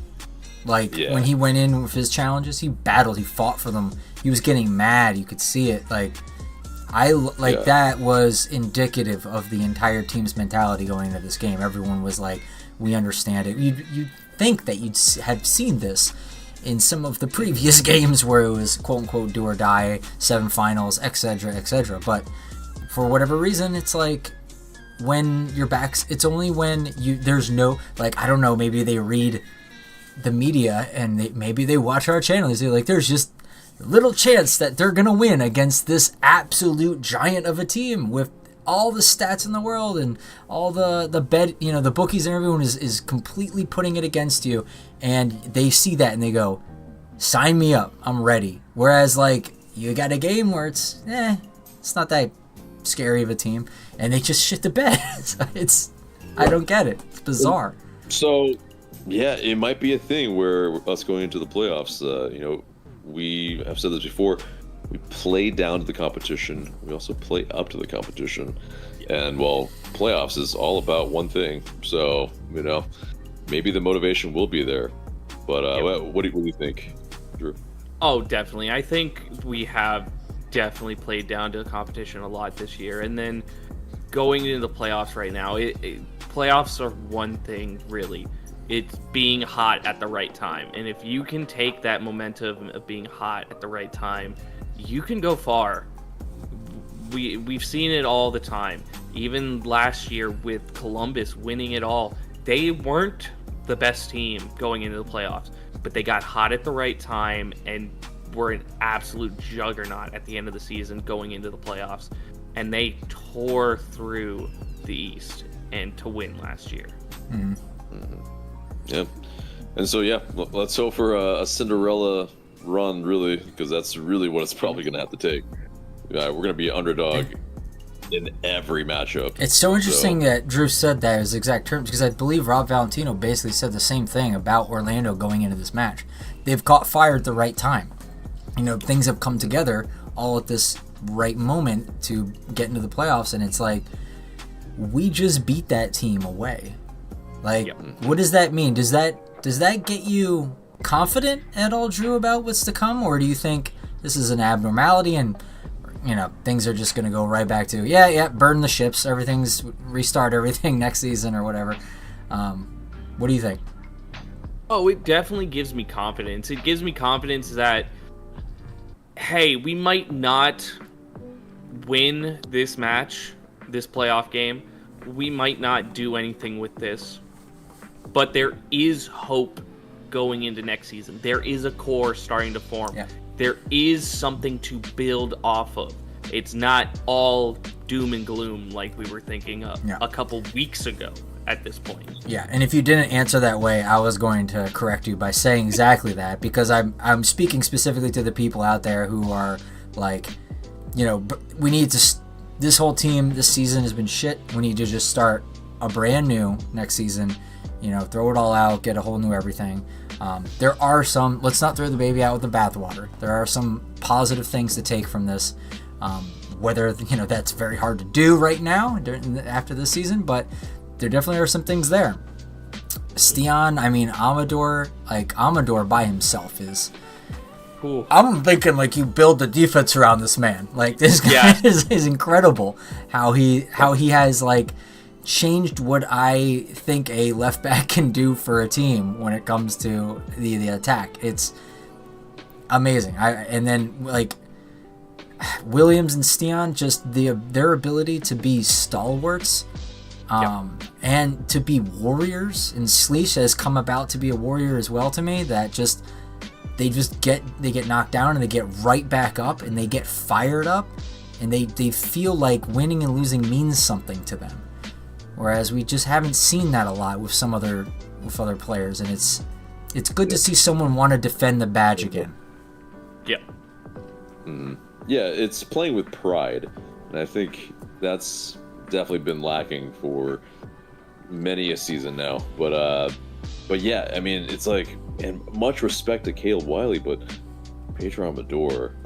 Like when he went in with his challenges, he battled. He fought for them. He was getting mad. You could see it. That was indicative of the entire team's mentality going into this game. Everyone was like, "We understand it." You'd think that you'd have seen this in some of the previous games where it was quote unquote do or die, 7 finals, etc., etc. But for whatever reason, it's like when your backs. It's only when there's no, like, I don't know. Maybe they read the media and maybe they watch our channel. They're like, there's just little chance that they're gonna win against this absolute giant of a team with all the stats in the world and all the bet, the bookies and everyone is completely putting it against you, and they see that and they go, sign me up, I'm ready. Whereas like you got a game where it's not that scary of a team, and they just shit the bed. I don't get it. It's bizarre. So yeah, it might be a thing where us going into the playoffs, we have said this before, we play down to the competition. We also play up to the competition. And, well, playoffs is all about one thing. So, maybe the motivation will be there. But what do you think, Drew? Oh, definitely. I think we have definitely played down to the competition a lot this year. And then going into the playoffs right now, playoffs are one thing, really. It's being hot at the right time. And if you can take that momentum of being hot at the right time, you can go far. We've seen it all the time. Even last year with Columbus winning it all, they weren't the best team going into the playoffs, but they got hot at the right time and were an absolute juggernaut at the end of the season going into the playoffs. And they tore through the East and to win last year. Mm-hmm. Yeah, and so let's hope for a Cinderella run, really, because that's really what it's probably going to have to take. We're going to be an underdog in every matchup. It's so interesting that Drew said that as exact terms, because I believe Rob Valentino basically said the same thing about Orlando going into this match. They've caught fire at the right time. Things have come together all at this right moment to get into the playoffs, and it's like, we just beat that team away. Like, what does that mean? Does that get you confident at all, Drew, about what's to come? Or do you think this is an abnormality and, things are just going to go right back to, burn the ships, restart everything next season or whatever? What do you think? Oh, it definitely gives me confidence. It gives me confidence that, hey, we might not win this match, this playoff game. We might not do anything with this. But there is hope going into next season. There is a core starting to form. Yeah. There is something to build off of. It's not all doom and gloom like we were thinking a couple weeks ago at this point. Yeah, and if you didn't answer that way, I was going to correct you by saying exactly that, because I'm speaking specifically to the people out there who are like, we need to. This whole team this season has been shit. We need to just start a brand new next season. Throw it all out, get a whole new everything. There are some, let's not throw the baby out with the bathwater. There are some positive things to take from this. Whether, that's very hard to do right now after this season, but there definitely are some things there. Stian, Amador by himself is... Ooh. I'm thinking like you build the defense around this man. Like this guy is incredible. How he has like changed what I think a left back can do for a team when it comes to the attack. It's amazing. And then like Williams and Stian, just their ability to be stalwarts, and to be warriors. And Sleesh has come about to be a warrior as well to me. That just they get knocked down and they get right back up and they get fired up and they feel like winning and losing means something to them. Whereas we just haven't seen that a lot with other players, and it's good to see someone want to defend the badge again. Yeah. Yeah, it's playing with pride, and I think that's definitely been lacking for many a season now. But but yeah, I mean, it's like, and much respect to Caleb Wiley, but Pedro Amador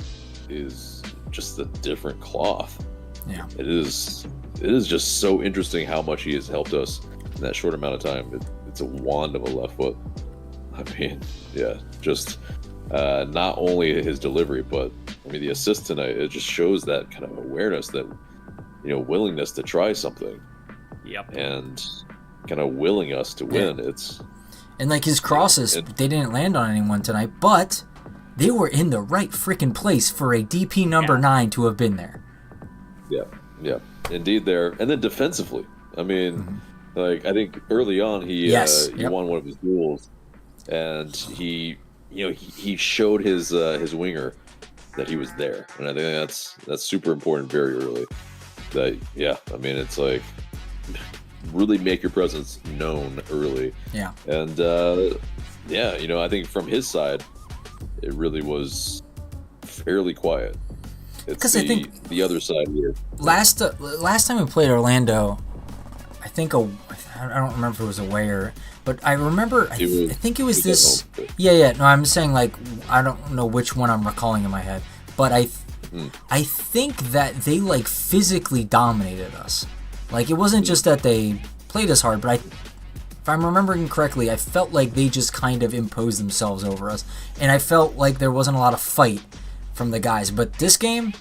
is just a different cloth. Yeah. It is just so interesting how much he has helped us in that short amount of time. It's a wand of a left foot. I mean, yeah, just not only his delivery, but I mean the assist tonight. It just shows that kind of awareness, that willingness to try something. Yep. And kind of willing us to win. Yeah. And like his crosses, they didn't land on anyone tonight, but they were in the right freaking place for a DP number 9 to have been there. Yeah, indeed there. And then defensively, I mean, like I think early on he won one of his duels, and he showed his winger that he was there, and I think that's super important very early. That I mean it's like really make your presence known early. Yeah. And I think from his side, it really was fairly quiet. It's I think the other side here. Last time we played Orlando, I think I don't remember if it was away or, but I remember I think it was this. Yeah. No, I'm saying like I don't know which one I'm recalling in my head, but I think that they like physically dominated us. Like it wasn't just that they played us hard, but if I'm remembering correctly, I felt like they just kind of imposed themselves over us, and I felt like there wasn't a lot of fight from the guys. But this game,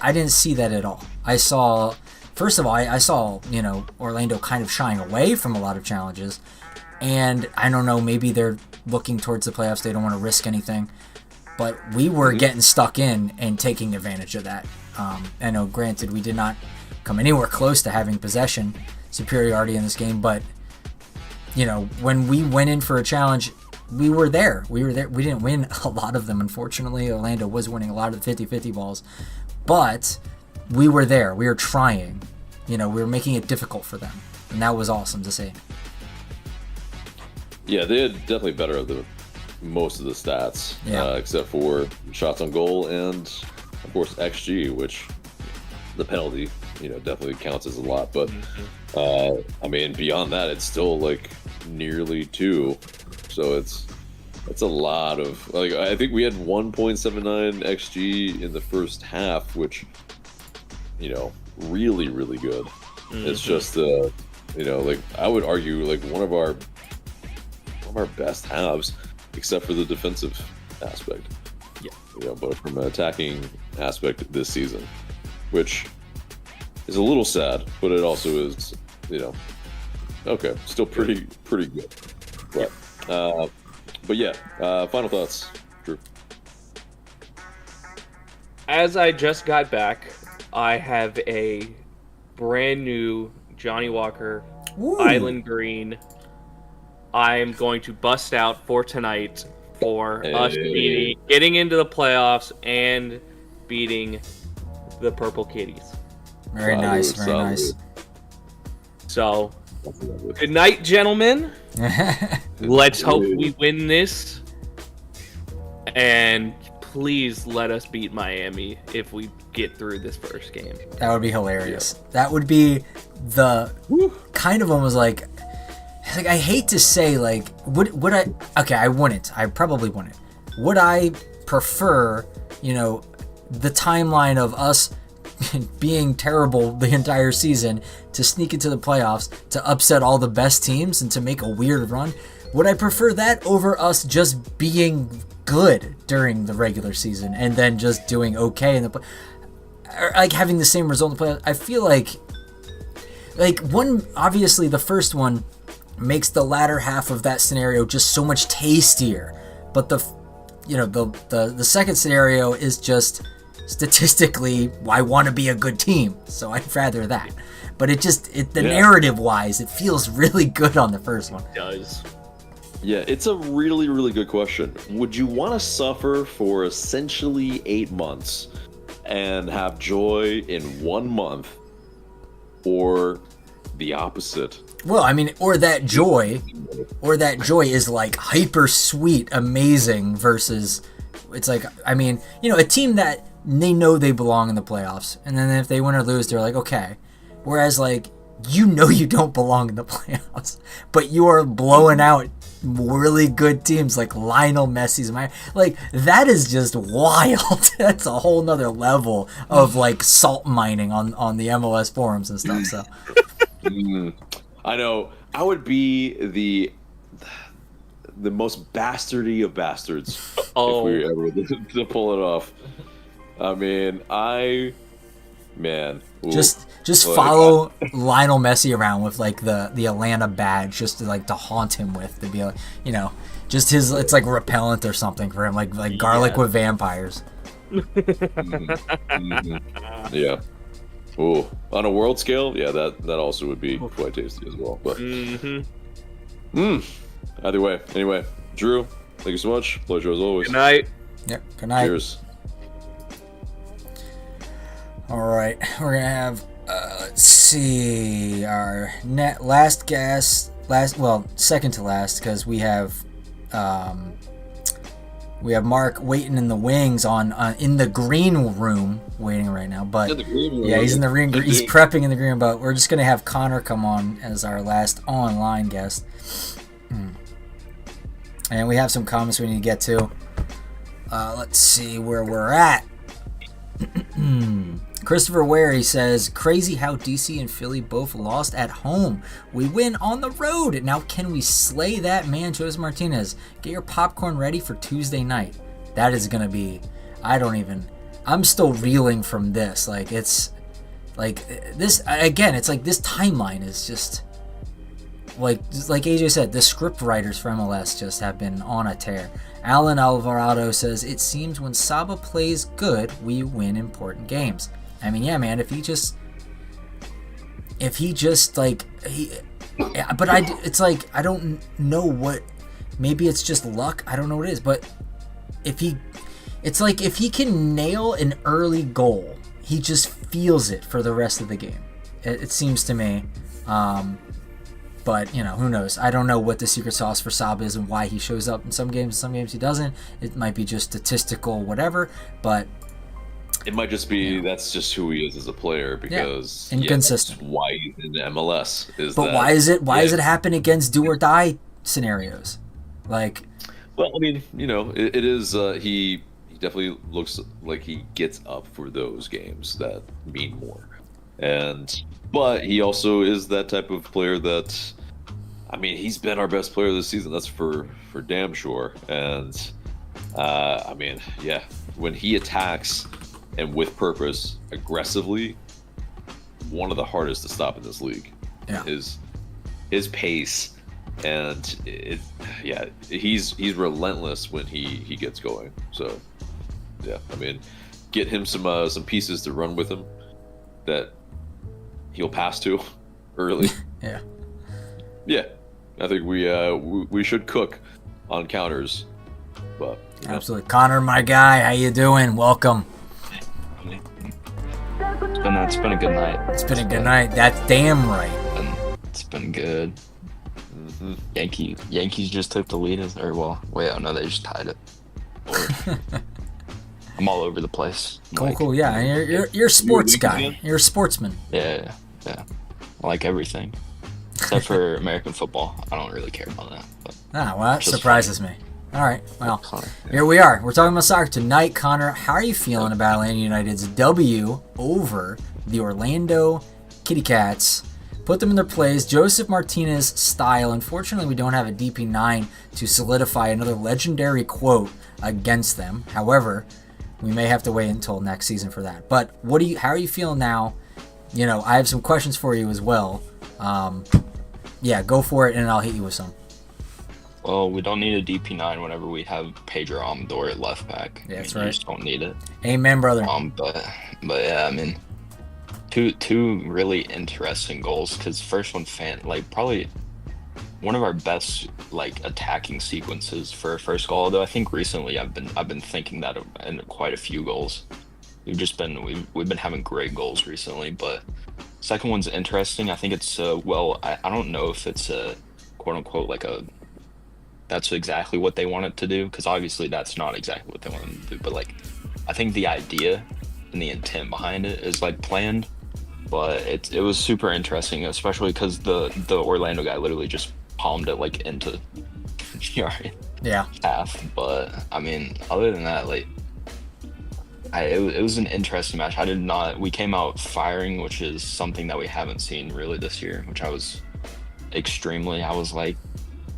I didn't see that at all. I saw Orlando kind of shying away from a lot of challenges, and I don't know, maybe they're looking towards the playoffs. They don't want to risk anything, but we were getting stuck in and taking advantage of that. I know, granted, we did not come anywhere close to having possession superiority in this game, but when we went in for a challenge, we were there. We didn't win a lot of them, unfortunately. Orlando was winning a lot of the 50-50 balls, but we were there. We were trying. We were making it difficult for them, and that was awesome to see. Yeah, they had definitely better of most of the stats, except for shots on goal and, of course, XG, which the penalty, definitely counts as a lot. But, I mean, beyond that, it's still like nearly 2. So it's a lot of, like, I think we had 1.79 XG in the first half, which, really, really good. It's just, like, I would argue, like, one of our best halves, except for the defensive aspect. Yeah. But from an attacking aspect this season, which is a little sad, but it also is, okay, still pretty good. But yeah, final thoughts, Drew. As I just got back, I have a brand new Johnny Walker Island Green. I'm going to bust out for tonight for us getting into the playoffs and beating the Purple Kitties. Very nice. So, good night, gentlemen. Let's hope we win this. And please let us beat Miami if we get through this first game. That would be hilarious. Yeah. That would be the kind of almost like I hate to say, like, would I? Okay, I wouldn't. I probably wouldn't. Would I prefer, the timeline of us being terrible the entire season to sneak into the playoffs, to upset all the best teams, and to make a weird run? Would I prefer that over us just being good during the regular season and then just doing okay in the like having the same result in the playoffs? I feel like obviously the first one makes the latter half of that scenario just so much tastier, but the second scenario is just statistically, I want to be a good team, so I'd rather that. But narrative wise, it feels really good on the first one. It does. Yeah, it's a really, really good question. Would you want to suffer for essentially 8 months and have joy in 1 month, or the opposite? Well, I mean, or that joy is like hyper sweet, amazing versus it's like, I mean, a team that they know they belong in the playoffs, and then if they win or lose, they're like, okay. Whereas like, you don't belong in the playoffs, but you are blowing out really good teams like Lionel Messi's like that is just wild. That's a whole nother level of like salt mining on the MLS forums and stuff. So I know I would be the most bastardy of bastards if we were ever to pull it off. I mean, just follow Lionel Messi around with like the Atlanta badge, just to haunt him with, to be like, just it's like repellent or something for him, like garlic with vampires. Yeah. Ooh, on a world scale, yeah, that also would be quite tasty as well. But either way, anyway, Drew, thank you so much. Pleasure as always. Good night. Yep. Good night. Cheers. All right, we're gonna have let's see, our second to last, because we have Mark waiting in the wings in the green room waiting right now. But yeah, he's in the green. He's prepping in the green. But we're just gonna have Connor come on as our last online guest, and we have some comments we need to get to. Let's see where we're at. Christopher Ware says, crazy how DC and Philly both lost at home. We win on the road. Now can we slay that man, Joseph Martinez? Get your popcorn ready for Tuesday night. That is going to be, I'm still reeling from this. Like, it's like this, again, it's like this timeline is just, like AJ said, the script writers for MLS just have been on a tear. Alan Alvarado says, it seems when Saba plays good, we win important games. I mean, yeah, man, it's I don't know what, maybe it's just luck, I don't know what it is, but if he can nail an early goal, he just feels it for the rest of the game. It seems to me, but, who knows? I don't know what the secret sauce for Saba is and why he shows up in some games he doesn't. It might be just statistical, whatever, but it might just be that's just who he is as a player, because inconsistent. That's why he's in the MLS why is it happen against do or die scenarios? Like, well, I mean, it is he definitely looks like he gets up for those games that mean more. But he also is that type of player that, I mean, he's been our best player this season. That's for damn sure. And I mean, yeah, when he attacks and with purpose, aggressively, one of the hardest to stop in this league. Yeah. His pace, and he's relentless when he gets going. So yeah, I mean, get him some pieces to run with him that he'll pass to early. Yeah, I think we should cook on counters. But absolutely. Connor, my guy, how you doing? Welcome. It's been a good night. It's been a good night. That's damn right. It's been good. Yankees just took the lead, they just tied it. I'm all over the place. Cool. Yeah, you're a sports guy. You're a sportsman. Yeah. I like everything except for American football. I don't really care about that. But that surprises me. All right, well, here we are. We're talking about soccer tonight. Connor, how are you feeling about Atlanta United's W over the Orlando Kitty Cats? Put them in their place, Joseph Martinez style. Unfortunately, we don't have a DP9 to solidify another legendary quote against them. However, we may have to wait until next season for that. But how are you feeling now? I have some questions for you as well. Yeah, go for it, and I'll hit you with some. Well, we don't need a DP9 whenever we have Pedro Amador at left back. Yeah, that's right. You just don't need it. Amen, brother. But yeah, I mean, two really interesting goals. Because first one, probably one of our best attacking sequences for a first goal. Although I think recently I've been thinking that in quite a few goals. We've been having great goals recently. But second one's interesting. I think it's I don't know if it's a quote unquote that's exactly what they want it to do, because obviously that's not exactly what they want them to do, but I think the idea and the intent behind it is planned. But it was super interesting, especially because the Orlando guy literally just palmed it into yard Yeah. half. But I mean, other than that, like, it was an interesting match. We came out firing, which is something that we haven't seen really this year, which I was like,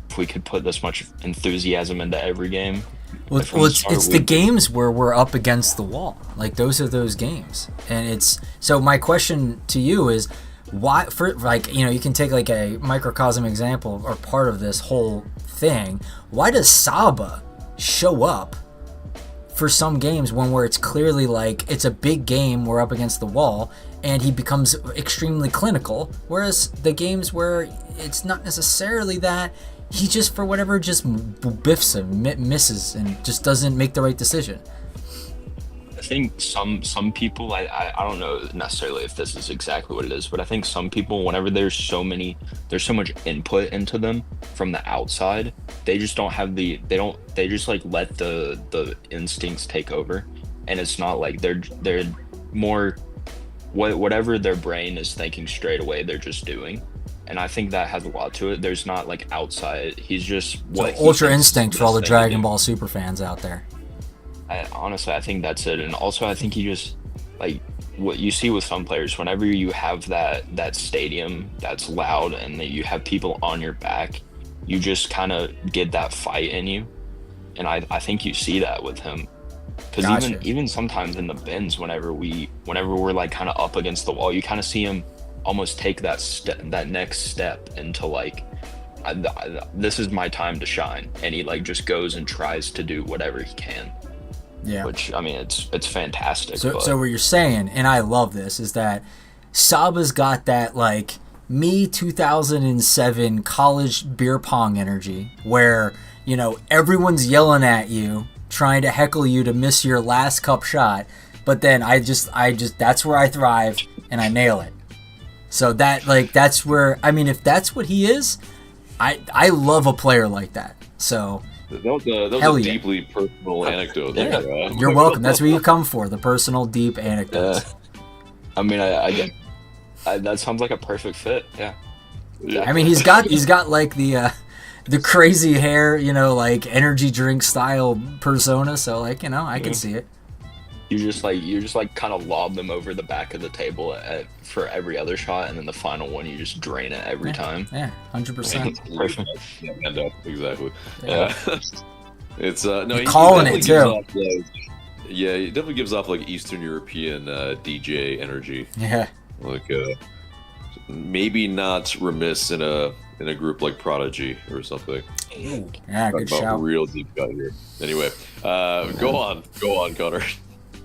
if we could put this much enthusiasm into every game. Well, it's the games where we're up against the wall. Like, those are those games. And so my question to you is, why, for, like, you know, you can take like a microcosm example or part of this whole thing. Why does Saba show up for some games where it's clearly like it's a big game, we're up against the wall, and he becomes extremely clinical, whereas the games where it's not necessarily that, he just, for whatever, just biffs him, misses, and just doesn't make the right decision? I think some people, I don't know necessarily if this is exactly what it is, but I think some people, whenever there's so much input into them from the outside, they just don't have they just like let the instincts take over, and it's not like they're more whatever their brain is thinking straight away, they're just doing. And I think that has a lot to it. There's not like outside, he's just what Ultra Instinct for all the Dragon Ball Super fans out there. Honestly, I think that's it. And also, I think he just, like, what you see with some players, whenever you have that stadium that's loud and that you have people on your back, you just kind of get that fight in you. And I think you see that with him. Because Gotcha. even sometimes in the bins, whenever we're like kind of up against the wall, you kind of see him almost take that next step into like, this is my time to shine. And he like just goes and tries to do whatever he can. Yeah. Which, I mean, it's fantastic. So what you're saying, and I love this, is that Saba's got that, like, me 2007 college beer pong energy where, you know, everyone's yelling at you, trying to heckle you to miss your last cup shot, but then I just that's where I thrive, and I nail it. So that's where, I mean, if that's what he is, I love a player like that. So... That was a deeply personal anecdote there. You're welcome. That's what you come for, the personal, deep anecdotes. I mean, I get that sounds like a perfect fit. Yeah. I mean, he's got like the crazy hair, you know, like energy drink style persona. So like, you know, I can see it. You just kind of lob them over the back of the table for every other shot, and then the final one you just drain it every time. Yeah, 100%. Perfect. Yeah, exactly. Yeah. It's no, he calling it too. Yeah, he definitely gives off like Eastern European DJ energy. Yeah. Like maybe not remiss in a group like Prodigy or something. Ooh. Yeah, good shout. Real deep cut here. Anyway, go on, Connor.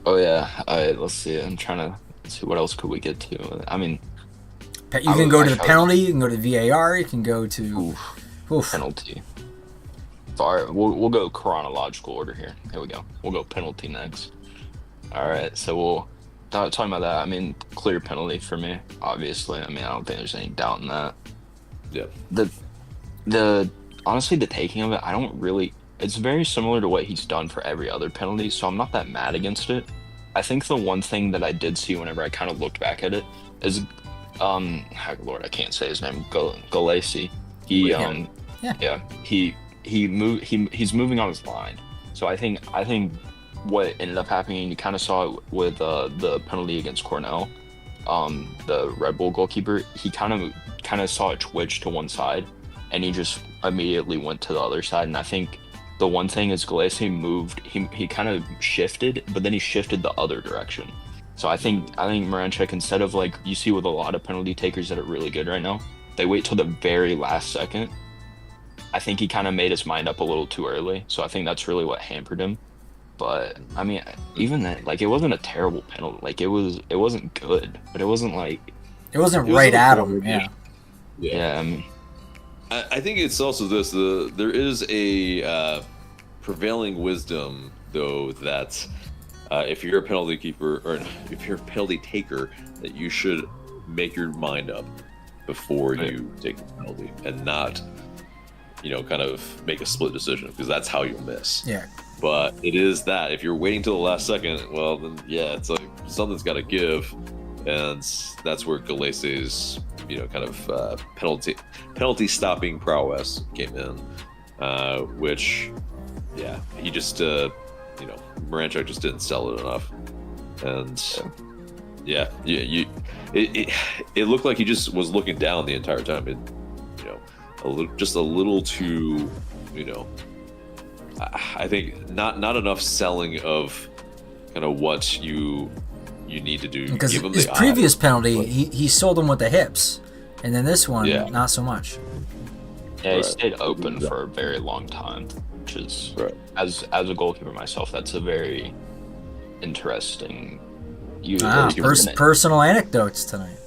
Oh yeah. All right, let's see. I'm trying to see what else could we get to. I mean, you can go to the penalty. You can go to VAR. You can go to penalty. All right, we'll go chronological order here. Here we go. We'll go penalty next. All right, so we'll talking about that. I mean, clear penalty for me, obviously. I mean, I don't think there's any doubt in that. Yeah. The honestly, the taking of it, I don't really. It's very similar to what he's done for every other penalty, so I'm not that mad against it. I think the one thing that I did see whenever I kind of looked back at it is, Lord, I can't say his name. Galesi. He's moving on his line. So I think what ended up happening, you kind of saw it with the penalty against Cornell, the Red Bull goalkeeper. He kind of saw it twitch to one side, and he just immediately went to the other side. And I think the one thing is Galesi moved. He kind of shifted, but then he shifted the other direction. So I think Moranchek, instead of like you see with a lot of penalty takers that are really good right now, they wait till the very last second. I think he kind of made his mind up a little too early. So I think that's really what hampered him. But I mean, even then, like, it wasn't a terrible penalty. Like it wasn't good, but it wasn't like it wasn't right at him. Yeah. I mean, I think it's also this. There is a prevailing wisdom, though, that if you're a penalty keeper or if you're a penalty taker, that you should make your mind up before you take the penalty and not, kind of make a split decision, because that's how you'll miss. Yeah. But it is that if you're waiting till the last second, well, then it's like something's got to give, and that's where Galese's, kind of penalty stopping prowess came in. which, yeah, he just, Moranchuk just didn't sell it enough. And it looked like he just was looking down the entire time. And, just a little too, I think not enough selling of kind of what you need to do. Because Give him his the previous eye, penalty, but- he sold him with the hips, and then this one, not so much. Yeah, he Right. stayed open for a very long time, which is, Right. as a goalkeeper myself, that's a very interesting. Personal anecdotes tonight.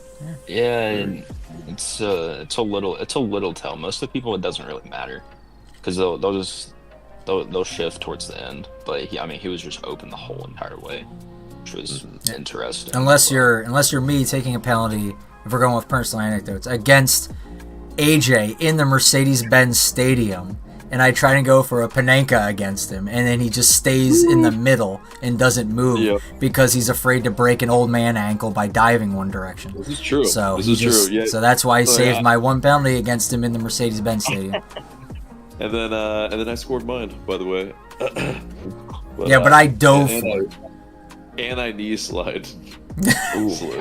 Yeah, and it's a little tell. Most of the people, it doesn't really matter, because they'll shift towards the end. But he was just open the whole entire way, which was interesting. Unless you're me taking a penalty, if we're going with personal anecdotes, against AJ in the Mercedes-Benz Stadium, and I try to go for a Panenka against him, and then he just stays in the middle and doesn't move because he's afraid to break an old man ankle by diving one direction. This is true. So this he is just, true. Yeah. So that's why I saved my one penalty against him in the Mercedes-Benz Stadium. And then I scored mine, by the way. But I dove and for it. And I knee slide.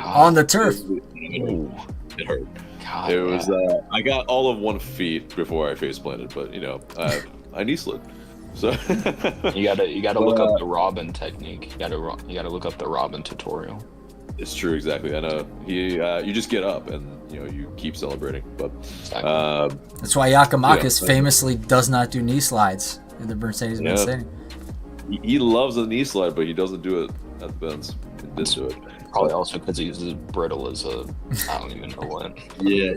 On the turf. It hurt. God, It was. I got all of 1 feet before I face planted, but I knee slid. So you gotta look up the Robin technique. You gotta look up the Robin tutorial. it's true, exactly. I know you just get up and you keep celebrating. But That's why Yakamakis famously does not do knee slides in the Mercedes-Benz Stadium. he loves a knee slide, but he doesn't do it at the Benz. He didn't do it. Probably also because he's as brittle as a I don't even know what. Yeah,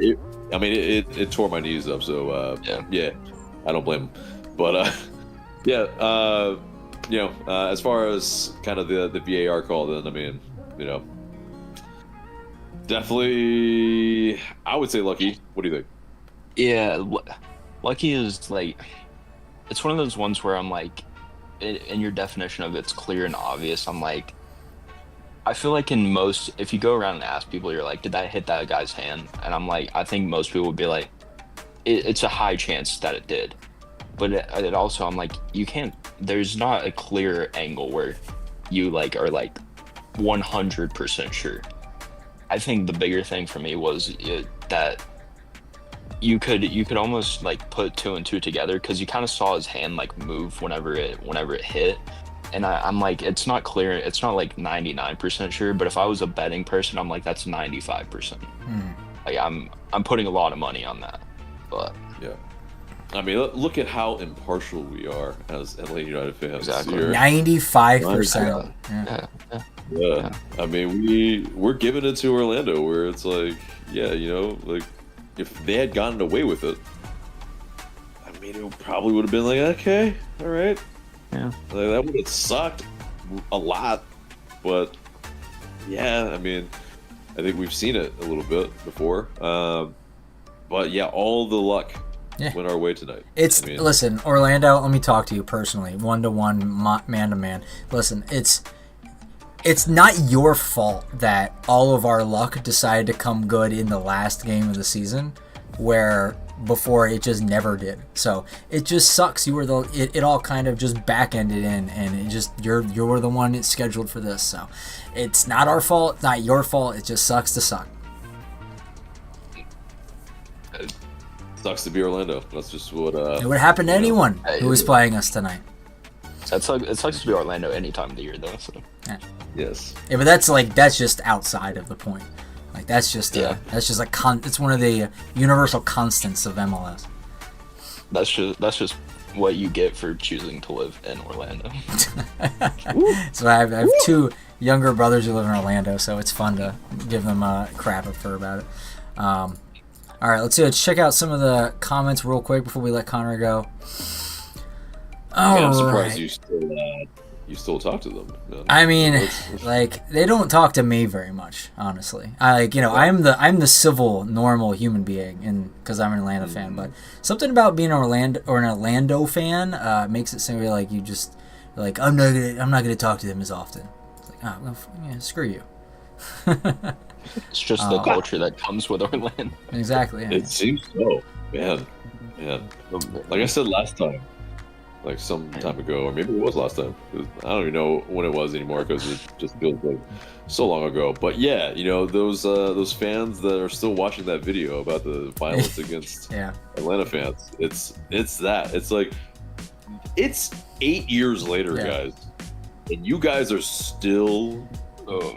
it tore my knees up. So yeah, I don't blame him. But as far as kind of the VAR call, then definitely I would say lucky. What do you think? Yeah, lucky is like, it's one of those ones where I'm like, in your definition of it's clear and obvious, I'm like, I feel like if you go around and ask people, you're like, did that hit that guy's hand? And I'm like, I think most people would be like, it's a high chance that it did. But it also, I'm like, there's not a clear angle where you are 100% sure. I think the bigger thing for me was that you could almost put 2 and 2 together, because you kind of saw his hand move whenever it hit. And I'm like, it's not clear. It's not 99% sure. But if I was a betting person, I'm like, that's 95%. I'm putting a lot of money on that. But Yeah. I mean, look at how impartial we are as Atlanta United fans. Exactly. Here. 95%. Yeah. I mean, we're giving it to Orlando, where it's like, if they had gotten away with it, I mean, it probably would have been like, okay, all right. Yeah. That would have sucked a lot, but yeah, I mean, I think we've seen it a little bit before. But yeah, all the luck went our way tonight. Listen, Orlando, let me talk to you personally, 1-to-1, man-to-man. Listen, it's not your fault that all of our luck decided to come good in the last game of the season, where before it just never did. So it just sucks. You were it all kind of just back-ended in, and it just you're the one that's scheduled for this. So it's not our fault, not your fault. It just sucks to suck. It sucks to be Orlando. That's just what. It would happen to anyone who was playing us tonight. it sucks to be Orlando any time of the year, though. So. Yeah. Yes. Yeah, but that's just outside of the point. That's just it's one of the universal constants of MLS. That's just what you get for choosing to live in Orlando. So I have 2 younger brothers who live in Orlando, so it's fun to give them crap up for about it. All right, let's check out some of the comments real quick before we let Connor go. I'm surprised you still talk to them. Yeah. I mean, they don't talk to me very much, honestly. I'm the civil, normal human being, and because I'm an Atlanta fan. But something about being an Orlando fan makes it seem like you just I'm not gonna talk to them as often. It's like, well, screw you. It's just the culture that comes with Orlando. Exactly. Yeah. It seems so, man. Man, like I said last time, like some time ago, or maybe it was last time. I don't even know when it was anymore because it just feels like so long ago. But yeah, those fans that are still watching that video about the violence against Yeah. Atlanta fans. It's that. It's like it's 8 years later, Yeah. guys, and you guys are still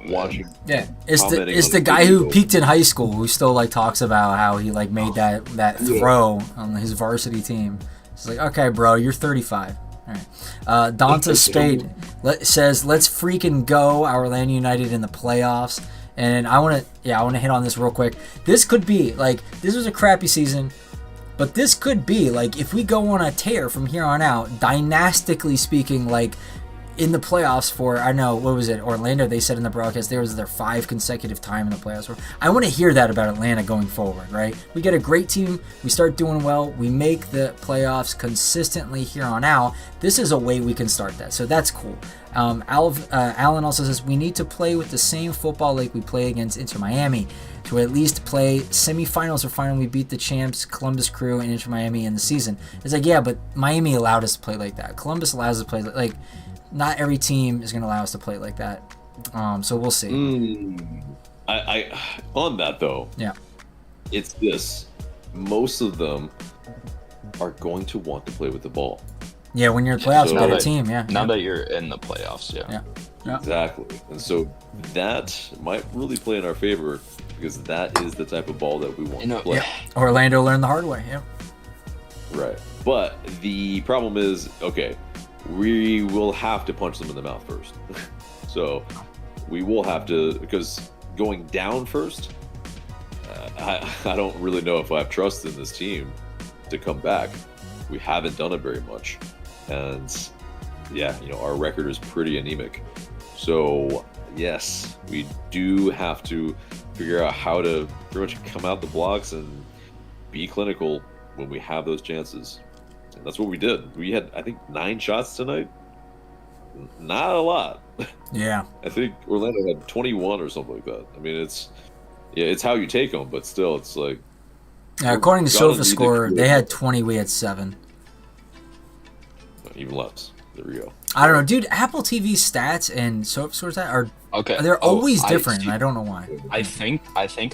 watching. Yeah, it's commenting the on the guy who video. peaked in high school who still like talks about how he like made that throw on his varsity team. It's like, okay, bro, you're 35. All right. Donta Spade says, "Let's freaking go, our Orlando United in the playoffs." And I want to hit on this real quick. This could be like, this was a crappy season, but this could be like, if we go on a tear from here on out, dynastically speaking, like in the playoffs for, I know, what was it, Orlando, they said in the broadcast, there was their 5 consecutive time in the playoffs. I want to hear that about Atlanta going forward, right? We get a great team, we start doing well, we make the playoffs consistently here on out. This is a way we can start that, so that's cool. Alan also says, we need to play with the same football like we play against Inter Miami to at least play semifinals or final. We beat the champs, Columbus Crew, and Inter Miami in the season. It's like, yeah, but Miami allowed us to play like that. Columbus allows us to play like not every team is going to allow us to play like that. So we'll see. I on that though. Yeah. It's this. Most of them are going to want to play with the ball. Yeah, when you're in the playoffs, So- better team. Yeah. Now that you're in the playoffs, Yeah. Exactly. And so that might really play in our favor because that is the type of ball that we want You know, to play. Yeah. Orlando learned the hard way. Yeah. Right. But the problem is, okay, we will have to punch them in the mouth first. So we will have to, because going down first, I don't really know if I have trust in this team to come back. We haven't done it very much. And yeah, our record is pretty anemic. So yes, we do have to figure out how to pretty much come out the blocks and be clinical when we have those chances. And that's what we did. We had, I think, 9 shots tonight. Not a lot. Yeah. I think Orlando had 21 or something like that. I mean, it's how you take them, but still, it's like. According to Gotta need SofaScore, to- they had 20, we had 7. Even less. There we go. I don't know, dude. Apple TV stats and SofaScore stats are okay. they're always I different. see. And I don't know why. I think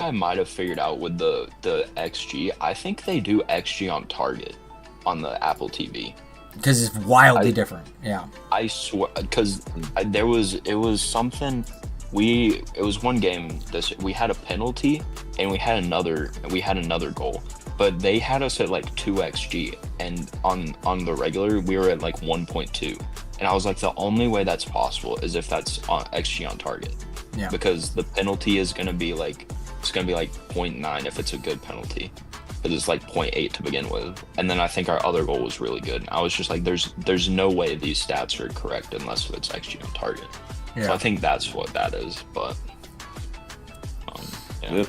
I might have figured out with the XG. I think they do XG on target on the Apple TV. Because it's wildly different. Yeah. I swear, because it was something. It was one game. We had a penalty and we had another goal, but they had us at like 2 XG, and on the regular we were at like 1.2, and I was like, the only way that's possible is if that's on XG on target. Yeah. Because the penalty is gonna be like 0.9 if it's a good penalty, but it's like 0.8 to begin with, and then I think our other goal was really good. I was just like, there's no way these stats are correct unless it's XG on target. Yeah. So I think that's what that is, but yeah.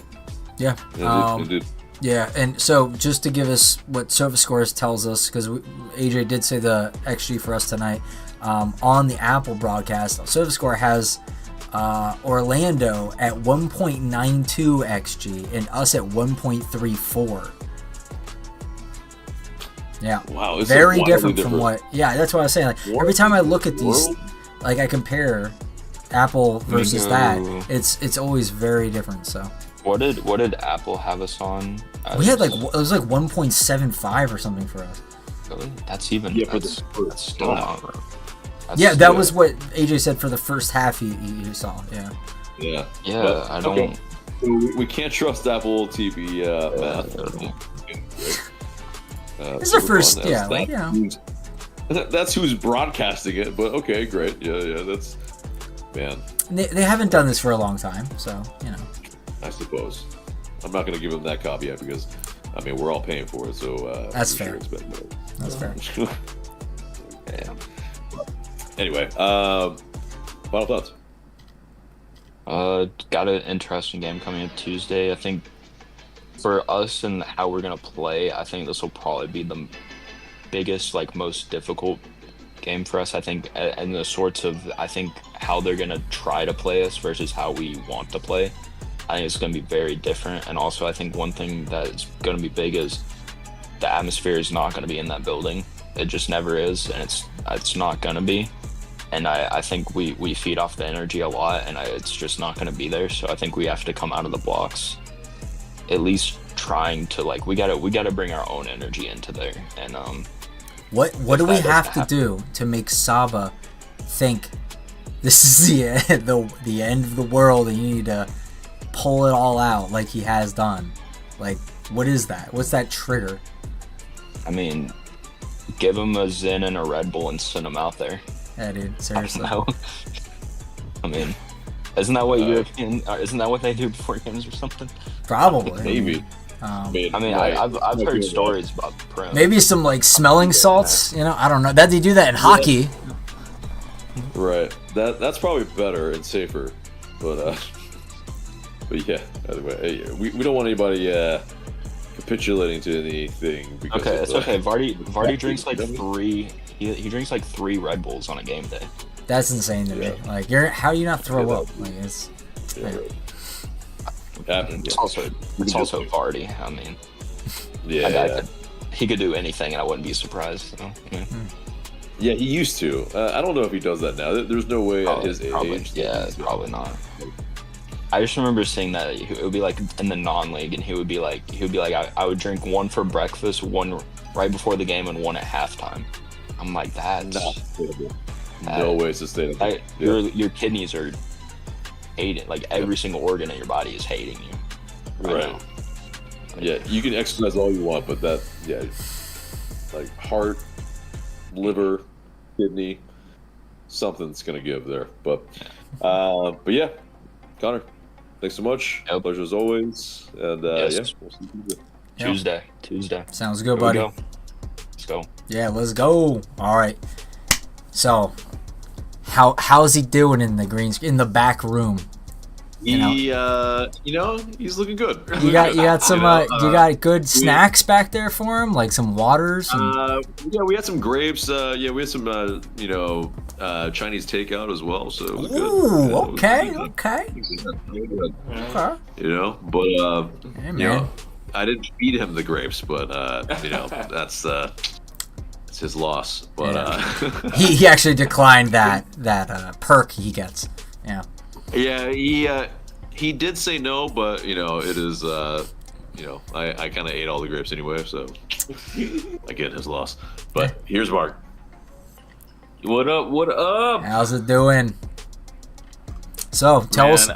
Yeah. Indeed. Yeah, and so just to give us what SofaScore tells us, because AJ did say the XG for us tonight on the Apple broadcast, SofaScore has Orlando at 1.92 XG and us at 1.34. Yeah. Wow, it's Very wildly different from what. Yeah, that's what I was saying. Like, every time I look at these, like I compare Apple versus that, it's always very different. So. What did Apple have us on? We had like, it was like 1.75 or something for us. Really? That's even. Yeah, for that's, the that's still not right. That's Yeah, that still- was what AJ said for the first half he saw. Yeah. Yeah. Yeah, But, I don't. okay. So we can't trust Apple TV math. This is our first, fun. yeah, That's- like, you know. That's who's broadcasting it, but okay, great. Yeah, that's, man, They haven't done this for a long time, so, you know. I suppose. I'm not going to give them that caveat because, I mean, we're all paying for it, so. That's we fair. should expect that. That's fair. Yeah. Anyway, final thoughts. Got an interesting game coming up Tuesday. I think for us and how we're gonna play, I think this will probably be the biggest, like most difficult game for us. I think, and the sorts of, I think how they're gonna try to play us versus how we want to play. I think it's gonna be very different. And also, I think one thing that's gonna be big is the atmosphere is not going to be in that building. It just never is, and it's not going to be. And I think we feed off the energy a lot, and it's just not going to be there. So I think we have to come out of the blocks, at least trying to, like, we gotta bring our own energy into there. And what do we have to do to make Saba think this is the end of the world and you need to pull it all out like he has done? Like, what is that? What's that trigger? I mean, give him a Zin and a Red Bull and send him out there. Yeah, dude, seriously. I mean, isn't that what isn't that what they do before games or something? Probably. Maybe. Um, I've heard stories about Prim. maybe some like smelling salts. You know, I don't know. That they do that in hockey. Right. That's probably better and safer. But yeah. Anyway, we don't want anybody capitulating to anything. Because Okay, of, it's okay. Vardy drinks like 3. He drinks like 3 Red Bulls on a game day. That's insane to me. Yeah. Like, how do you not throw up? Like, it's. Yeah, happened. It's also Vardy. I mean, Yeah. he could do anything, and I wouldn't be surprised. So, yeah. Yeah, he used to. I don't know if he does that now. There's no way at his age. Yeah, probably not. I just remember seeing that it would be like in the non-league, and he would be like, I would drink 1 for breakfast, 1 right before the game, and 1 at halftime. I'm like, that's No way sustainable. your kidneys are hating. Like every single organ in your body is hating you. Right. Yeah, you can exercise all you want, but like heart, liver, kidney, something's gonna give there. But yeah, Connor, thanks so much. Yep. Pleasure as always. And Yes. we'll see you Tuesday. Sounds good, Here we buddy. go. Let's go. Yeah, let's go. All right. So, how's he doing in the green screen in the back room? He, he's looking good. You got some you got good snacks back there for him, like some waters. And... yeah, we had some grapes. We had some Chinese takeout as well. So it was good. Ooh, Yeah, okay. You know, but Hey, you man. know, I didn't feed him the grapes, but that's his loss. But he actually declined that perk he gets. Yeah. yeah, he did say no, but it is I kind of ate all the grapes anyway, so I get his loss. But here's Mark. What up? What up? How's it doing? So tell us.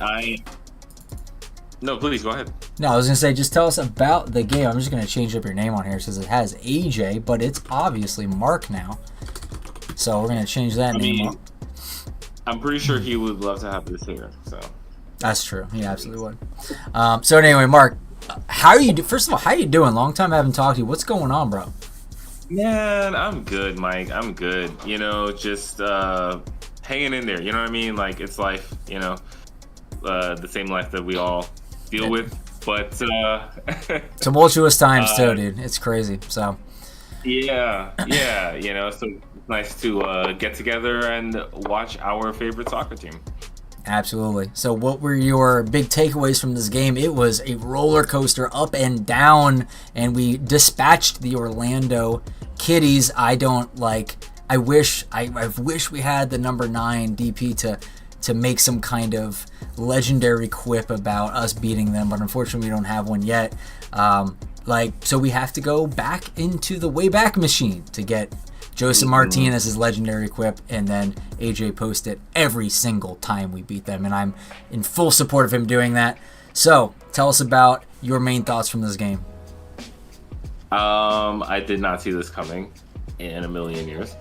No, please go ahead. No, I was gonna say just tell us about the game. I'm just gonna change up your name on here since it has AJ, but it's obviously Mark now. So we're gonna change that name up. I'm pretty sure he would love to have this here. So That's true. He absolutely would. So anyway, Mark, how are you? First of all, how you doing? Long time I haven't talked to you. What's going on, bro? man, I'm good, Mike. I'm good. Just hanging in there. You know what I mean? Like it's life. The same life that we all deal with. But Tumultuous times too, dude. It's crazy. So yeah. So it's nice to get together and watch our favorite soccer team. absolutely. So what were your big takeaways from this game? It was a roller coaster up and down, and we dispatched the Orlando Kitties. I wish we had the number 9 DP to make some kind of legendary quip about us beating them, but unfortunately we don't have one yet. So we have to go back into the Wayback Machine to get Joseph Martinez's legendary quip, and then AJ post it every single time we beat them, and I'm in full support of him doing that. So tell us about your main thoughts from this game. I did not see this coming in a million years.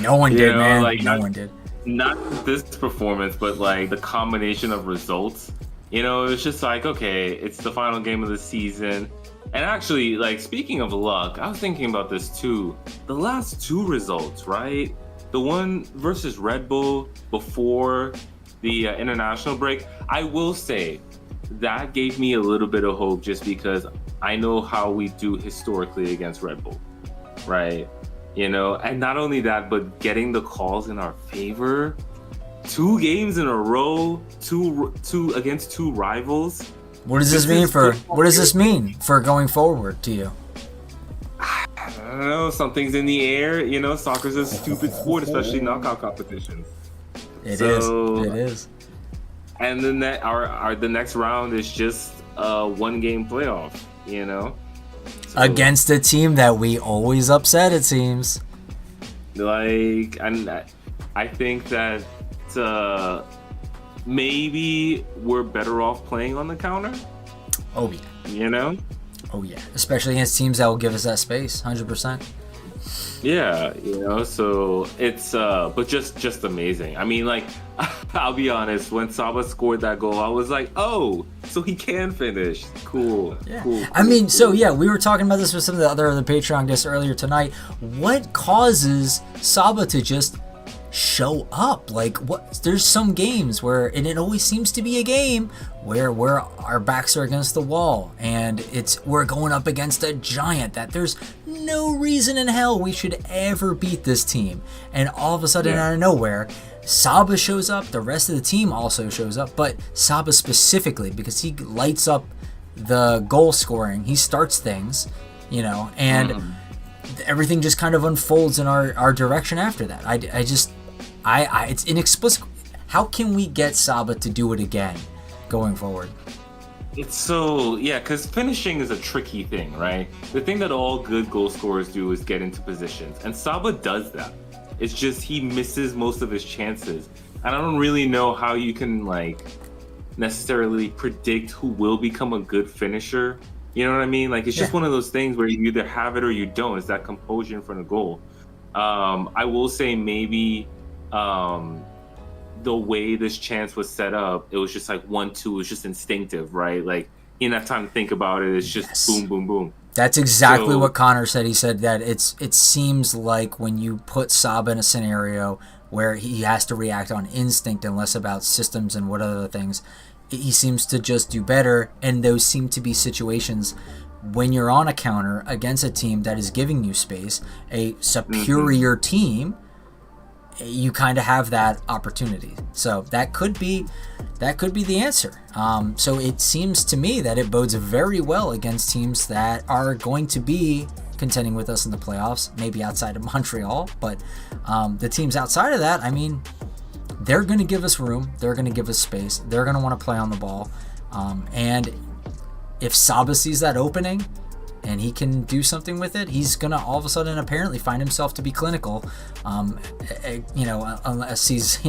No one did, man. No one did. Not this performance, but like the combination of results. It was just like, okay, it's the final game of the season. And actually, like, speaking of luck, I was thinking about this too. The last 2 results, right? The one versus Red Bull before the international break, I will say that gave me a little bit of hope just because I know how we do historically against Red Bull, right? And not only that, but getting the calls in our favor. 2 games in a row, two against 2 rivals. What does this mean for going forward to you? don't know, something's in the air. You know, soccer's a stupid sport, especially knockout competitions. It is. And then the next round is just a 1-game playoff. You know, so, against a team that we always upset, it seems. Like, and I think that maybe we're better off playing on the counter. Oh yeah. You know. Oh yeah, especially against teams that will give us that space, 100%. Yeah, you know, so it's but just amazing. I mean, like, I'll be honest, when Saba scored that goal, I was like, oh, so he can finish. Cool. Yeah. Cool. I mean, so yeah, we were talking about this with some of the other Patreon guests earlier tonight. What causes Saba to just show up? Like, what? There's some games where, and it always seems to be a game where our backs are against the wall and we're going up against a giant that there's no reason in hell we should ever beat this team, and all of a sudden out of nowhere Saba shows up, the rest of the team also shows up, but Saba specifically because he lights up the goal scoring, he starts things, you know, and everything just kind of unfolds in our direction after that. It's inexplicable. How can we get Saba to do it again going forward? It's so, yeah, because finishing is a tricky thing, right? The thing that all good goal scorers do is get into positions, and Saba does that. It's just he misses most of his chances. And I don't really know how you can, like, necessarily predict who will become a good finisher. You know what I mean? Like, it's just one of those things where you either have it or you don't. It's that composure in front of goal. I will say maybe the way this chance was set up, it was just like 1-2, it was just instinctive, right? Like, you didn't have time to think about it. It's just boom, boom, boom. That's exactly what Connor said. He said that it seems like when you put Saba in a scenario where he has to react on instinct and less about systems and what other things, he seems to just do better. And those seem to be situations when you're on a counter against a team that is giving you space, a superior team, you kind of have that opportunity. So that could be the answer. So it seems to me that it bodes very well against teams that are going to be contending with us in the playoffs, maybe outside of Montreal, but the teams outside of that, I mean, they're going to give us room, they're going to give us space, they're going to want to play on the ball, and if Saba sees that opening and he can do something with it, he's going to all of a sudden apparently find himself to be clinical, unless he's,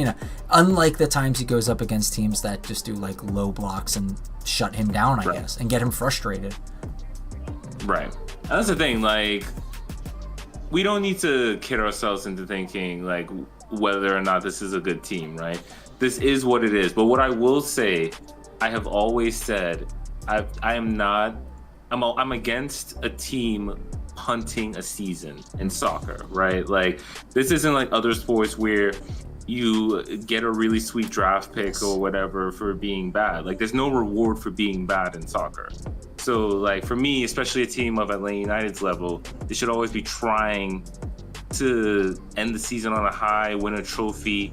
unlike the times he goes up against teams that just do like low blocks and shut him down, I guess, and get him frustrated. Right. That's the thing, like, we don't need to kid ourselves into thinking, like, whether or not this is a good team, right? This is what it is. But what I will say, I have always said, I'm against a team punting a season in soccer, right? Like, this isn't like other sports where you get a really sweet draft pick or whatever for being bad. Like, there's no reward for being bad in soccer. So, like, for me, especially a team of Atlanta United's level, they should always be trying to end the season on a high, win a trophy,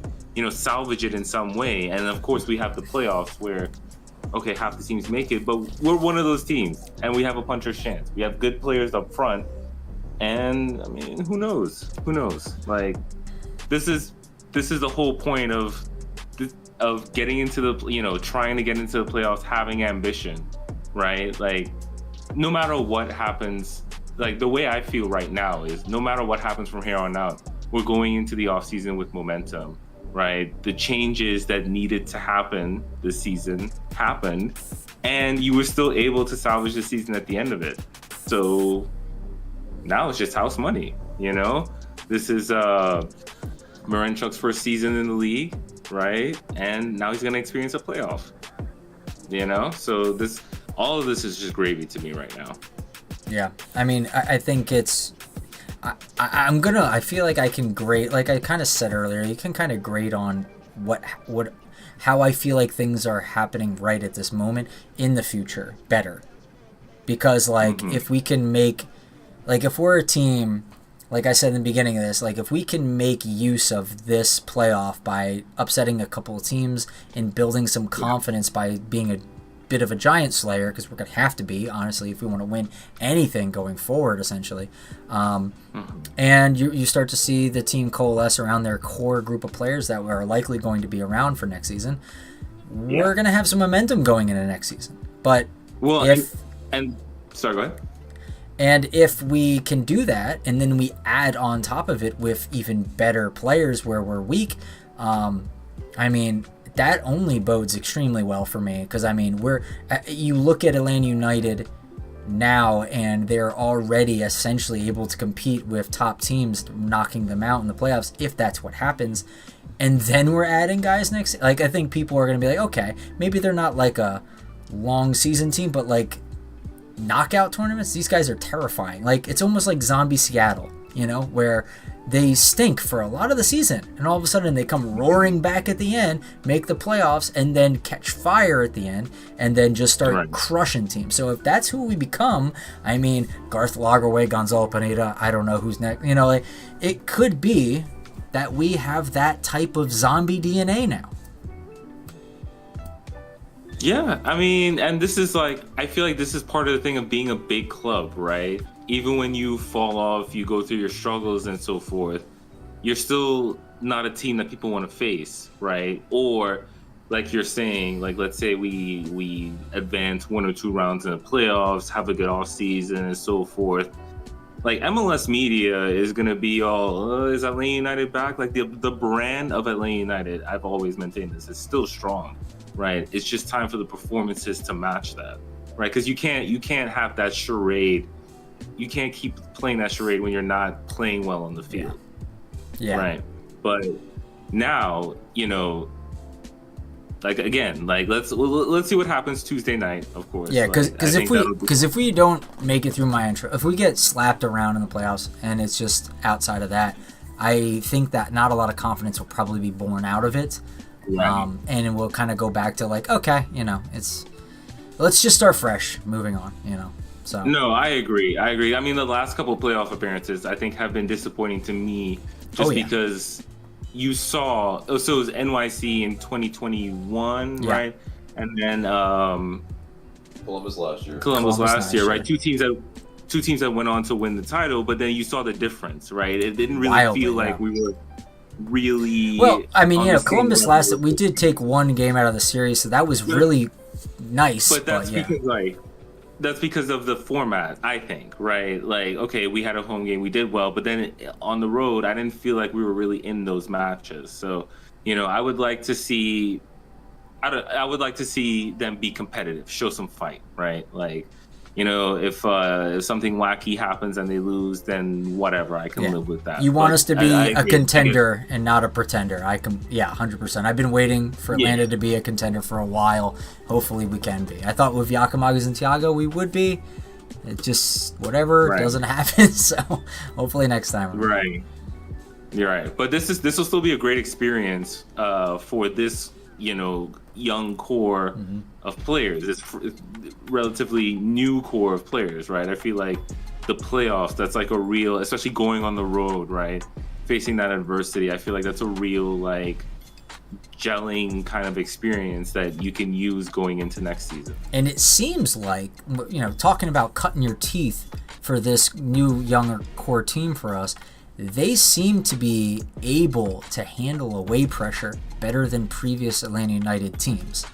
salvage it in some way. And of course, we have the playoffs where, okay, half the teams make it, but we're one of those teams, and we have a puncher's chance. We have good players up front, and I mean, who knows? Who knows? Like, this is the whole point of getting into the, trying to get into the playoffs, having ambition, right? Like, no matter what happens, like, the way I feel right now is no matter what happens from here on out, we're going into the offseason with momentum, right? The changes that needed to happen this season happened, and you were still able to salvage the season at the end of it. So now it's just house money, This is Marinchuk's first season in the league, right? And now he's going to experience a playoff, So all of this is just gravy to me right now. Yeah, I mean, I think it's... I feel like I can grade, like I kind of said earlier, you can kind of grade on how I feel like things are happening right at this moment in the future better. Because, like, if we can make, like, if we're a team, like I said in the beginning of this, like, if we can make use of this playoff by upsetting a couple of teams and building some confidence by being bit of a giant slayer because we're going to have to be, honestly, if we want to win anything going forward, essentially. And you start to see the team coalesce around their core group of players that are likely going to be around for next season. We're going to have some momentum going into next season. But sorry, go ahead. And if we can do that, and then we add on top of it with even better players where we're weak, I mean, that only bodes extremely well for me. Because, I mean, you look at Atlanta United now, and they're already essentially able to compete with top teams, knocking them out in the playoffs, if that's what happens. And then we're adding guys next. Like, I think people are going to be like, okay, maybe they're not like a long season team, but like knockout tournaments, these guys are terrifying. Like, it's almost like Zombie Seattle, you know, where they stink for a lot of the season, and all of a sudden they come roaring back at the end, make the playoffs, and then catch fire at the end, and then just start crushing teams. So if that's who we become, I mean, Garth Lagerwey, Gonzalo Pineda, I don't know who's next. You know, like, it could be that we have that type of zombie DNA now. Yeah, I mean, and this is like, I feel like this is part of the thing of being a big club, right? Even when you fall off, you go through your struggles and so forth, you're still not a team that people want to face, right? Or like you're saying, like, let's say we advance 1 or 2 rounds in the playoffs, have a good off season and so forth. Like, MLS media is going to be all, is Atlanta United back? Like, the brand of Atlanta United, I've always maintained this, is still strong, right? It's just time for the performances to match that, right? Because you can't have that charade. You can't keep playing that charade when you're not playing well on the field. Yeah. Right. But now, you know, like, again, like, let's see what happens Tuesday night, of course. Yeah, because like, if we don't make it through my intro, if we get slapped around in the playoffs and it's just outside of that, I think that not a lot of confidence will probably be born out of it. Right. And we'll kind of go back to like, okay, you know, let's just start fresh, moving on, you know. So no, I agree. I mean, the last couple of playoff appearances, I think, have been disappointing to me, just because you saw. So it was NYC in 2021, right? And then Columbus last year. Columbus last year, right? Two teams that went on to win the title, but then you saw the difference, right? It didn't really feel like we were really. Well, I mean, you know, Columbus we did take one game out of the series, so that was really nice. But that's because that's because of the format, I think, right? Like, okay, we had a home game, we did well, but then on the road, I didn't feel like we were really in those matches. So, you know, I would like to see them be competitive, show some fight, right? Like, you know, if something wacky happens and they lose, then whatever, I can live with that. You want us to be a contender and not a pretender. 100%. I've been waiting for Atlanta to be a contender for a while. Hopefully we can be. I thought with Yakamagas and Thiago we would be. It just, whatever, doesn't happen. So hopefully next time. Right. You're right. But this will still be a great experience for this, you know, young core of players. It's relatively new core of players, right? I feel like the playoffs, that's like a real, especially going on the road, right? Facing that adversity, I feel like that's a real, like, gelling kind of experience that you can use going into next season. And it seems like, you know, talking about cutting your teeth for this new younger core team for us, they seem to be able to handle away pressure better than previous Atlanta United teams.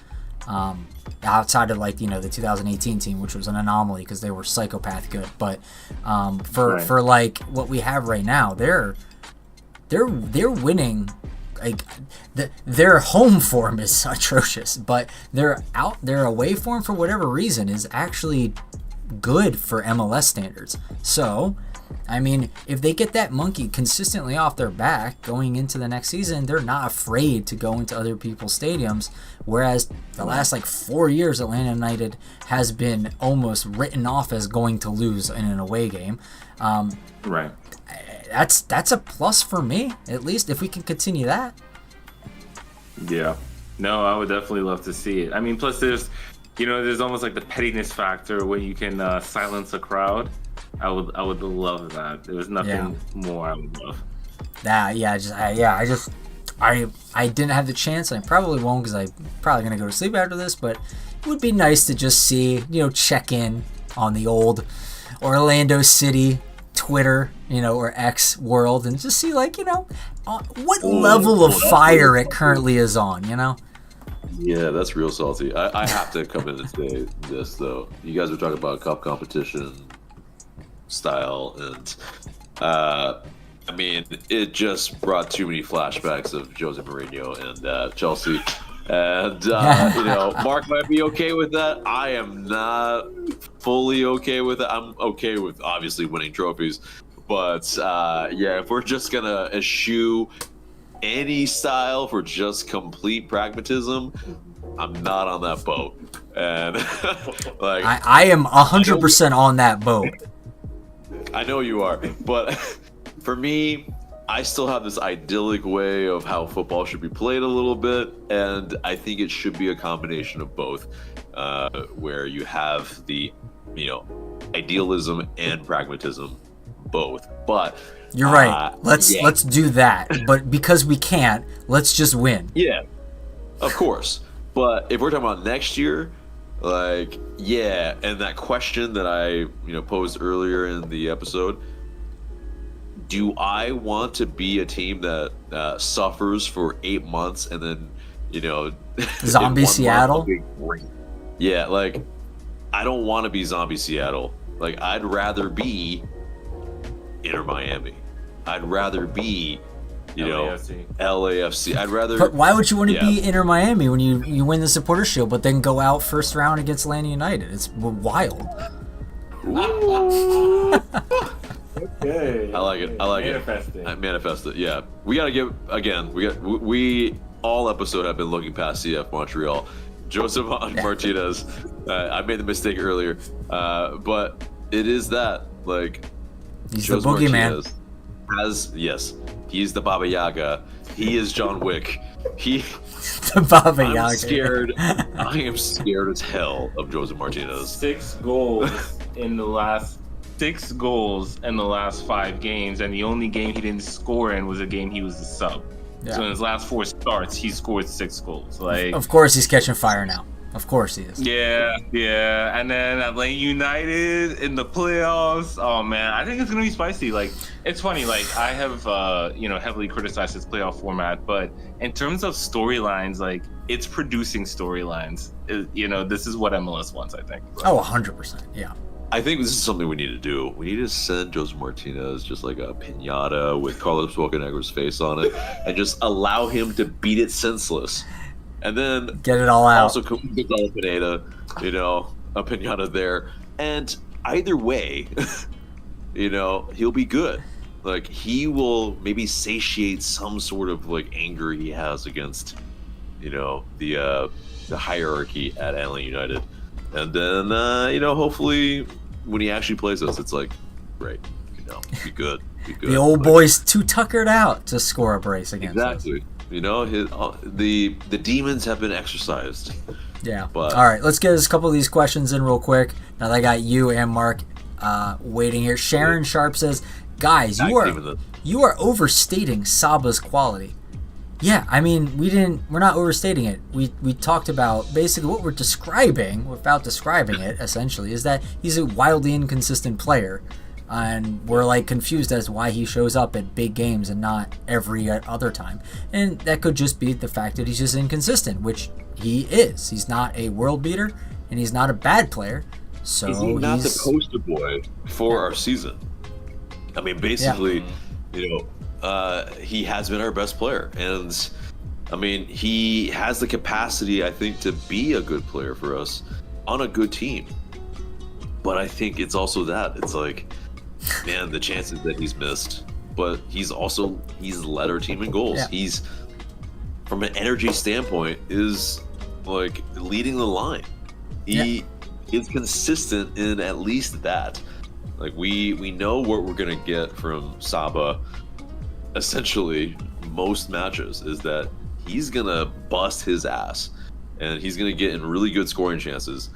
Outside of, like, you know, the 2018 team, which was an anomaly because they were psychopath good. But for like what we have right now, they're winning. Like, their home form is atrocious, but their away form, for whatever reason, is actually good for MLS standards. So, I mean, if they get that monkey consistently off their back going into the next season, they're not afraid to go into other people's stadiums. Whereas the last, like, 4 years, Atlanta United has been almost written off as going to lose in an away game. Right. That's a plus for me, at least, if we can continue that. Yeah. No, I would definitely love to see it. I mean, plus there's almost like the pettiness factor when you can silence a crowd. I would love that. There was nothing more I would love. I didn't have the chance, and I probably won't because I'm probably gonna go to sleep after this. But would be nice to just see, check in on the old Orlando City Twitter, or X world, and just see, what level of fire it currently is on, Yeah, that's real salty. I have to come in and say this, though. You guys were talking about cup competition style, and it just brought too many flashbacks of Jose Mourinho and Chelsea. And, Mark might be okay with that. I am not fully okay with it. I'm okay with, obviously, winning trophies. But, if we're just going to eschew any style for just complete pragmatism, I'm not on that boat. And, I am 100% on that boat. I know you are. But for me, I still have this idyllic way of how football should be played a little bit, and I think it should be a combination of both, where you have the, idealism and pragmatism, both. But you're right. Let's do that. But because we can't, let's just win. Yeah, of course. But if we're talking about next year, and that question that I posed earlier in the episode. Do I want to be a team that suffers for 8 months and then, Zombie Seattle? Yeah, I don't want to be Zombie Seattle. I'd rather be Inter Miami. I'd rather be, LAFC. I'd rather. But why would you want to be Inter Miami when you win the Supporters Shield, but then go out first round against Atlanta United? It's wild. Okay. I like it. I manifest it. Yeah. We got to give, again, we all episode have been looking past CF Montreal. Joseph Martinez, I made the mistake earlier, but it is that, he's Joseph the boogeyman. He's the Baba Yaga. He is John Wick. The Baba Yaga. I am scared as hell of Joseph Martinez. 6 goals in the last 5 games, and the only game he didn't score in was a game he was a sub. Yeah. So in his last 4 starts, he scored 6 goals. Of course he's catching fire now. Of course he is. Yeah. And then Atlanta United in the playoffs. Oh man, I think it's gonna be spicy. It's funny. I have heavily criticized this playoff format, but in terms of storylines, it's producing storylines. This is what MLS wants, I think. Oh, 100%. Yeah. I think this is something we need to do. We need to send Joseph Martinez just a piñata with Carlos Bocanegra's face on it and just allow him to beat it senseless. And then get it all out. Also Gonzalo Pineda, a piñata there. And either way, he'll be good. He will maybe satiate some sort of anger he has against, the hierarchy at Atlanta United. And then, hopefully when he actually plays us, it's great, be good. The old boy's too tuckered out to score a brace against us. Exactly. The demons have been exorcised. Yeah. But, all right, let's get a couple of these questions in real quick. Now that I got you and Mark waiting here. Sharon Sharp says, guys, you are overstating Saba's quality. Yeah, we're not overstating it. We talked about basically what we're describing, without describing it, essentially, is that he's a wildly inconsistent player. And we're confused as to why he shows up at big games and not every other time. And that could just be the fact that he's just inconsistent, which he is. He's not a world beater, and he's not a bad player. So he's not the poster boy for our season. Basically, he has been our best player, and he has the capacity, I think, to be a good player for us on a good team. But I think it's also that it's man, the chances that he's missed, but he's led our team in goals. Yeah. He's, from an energy standpoint, is leading the line. He is consistent in at least that. We know what we're gonna get from Saba. Essentially, most matches is that he's gonna bust his ass, and he's gonna get in really good scoring chances,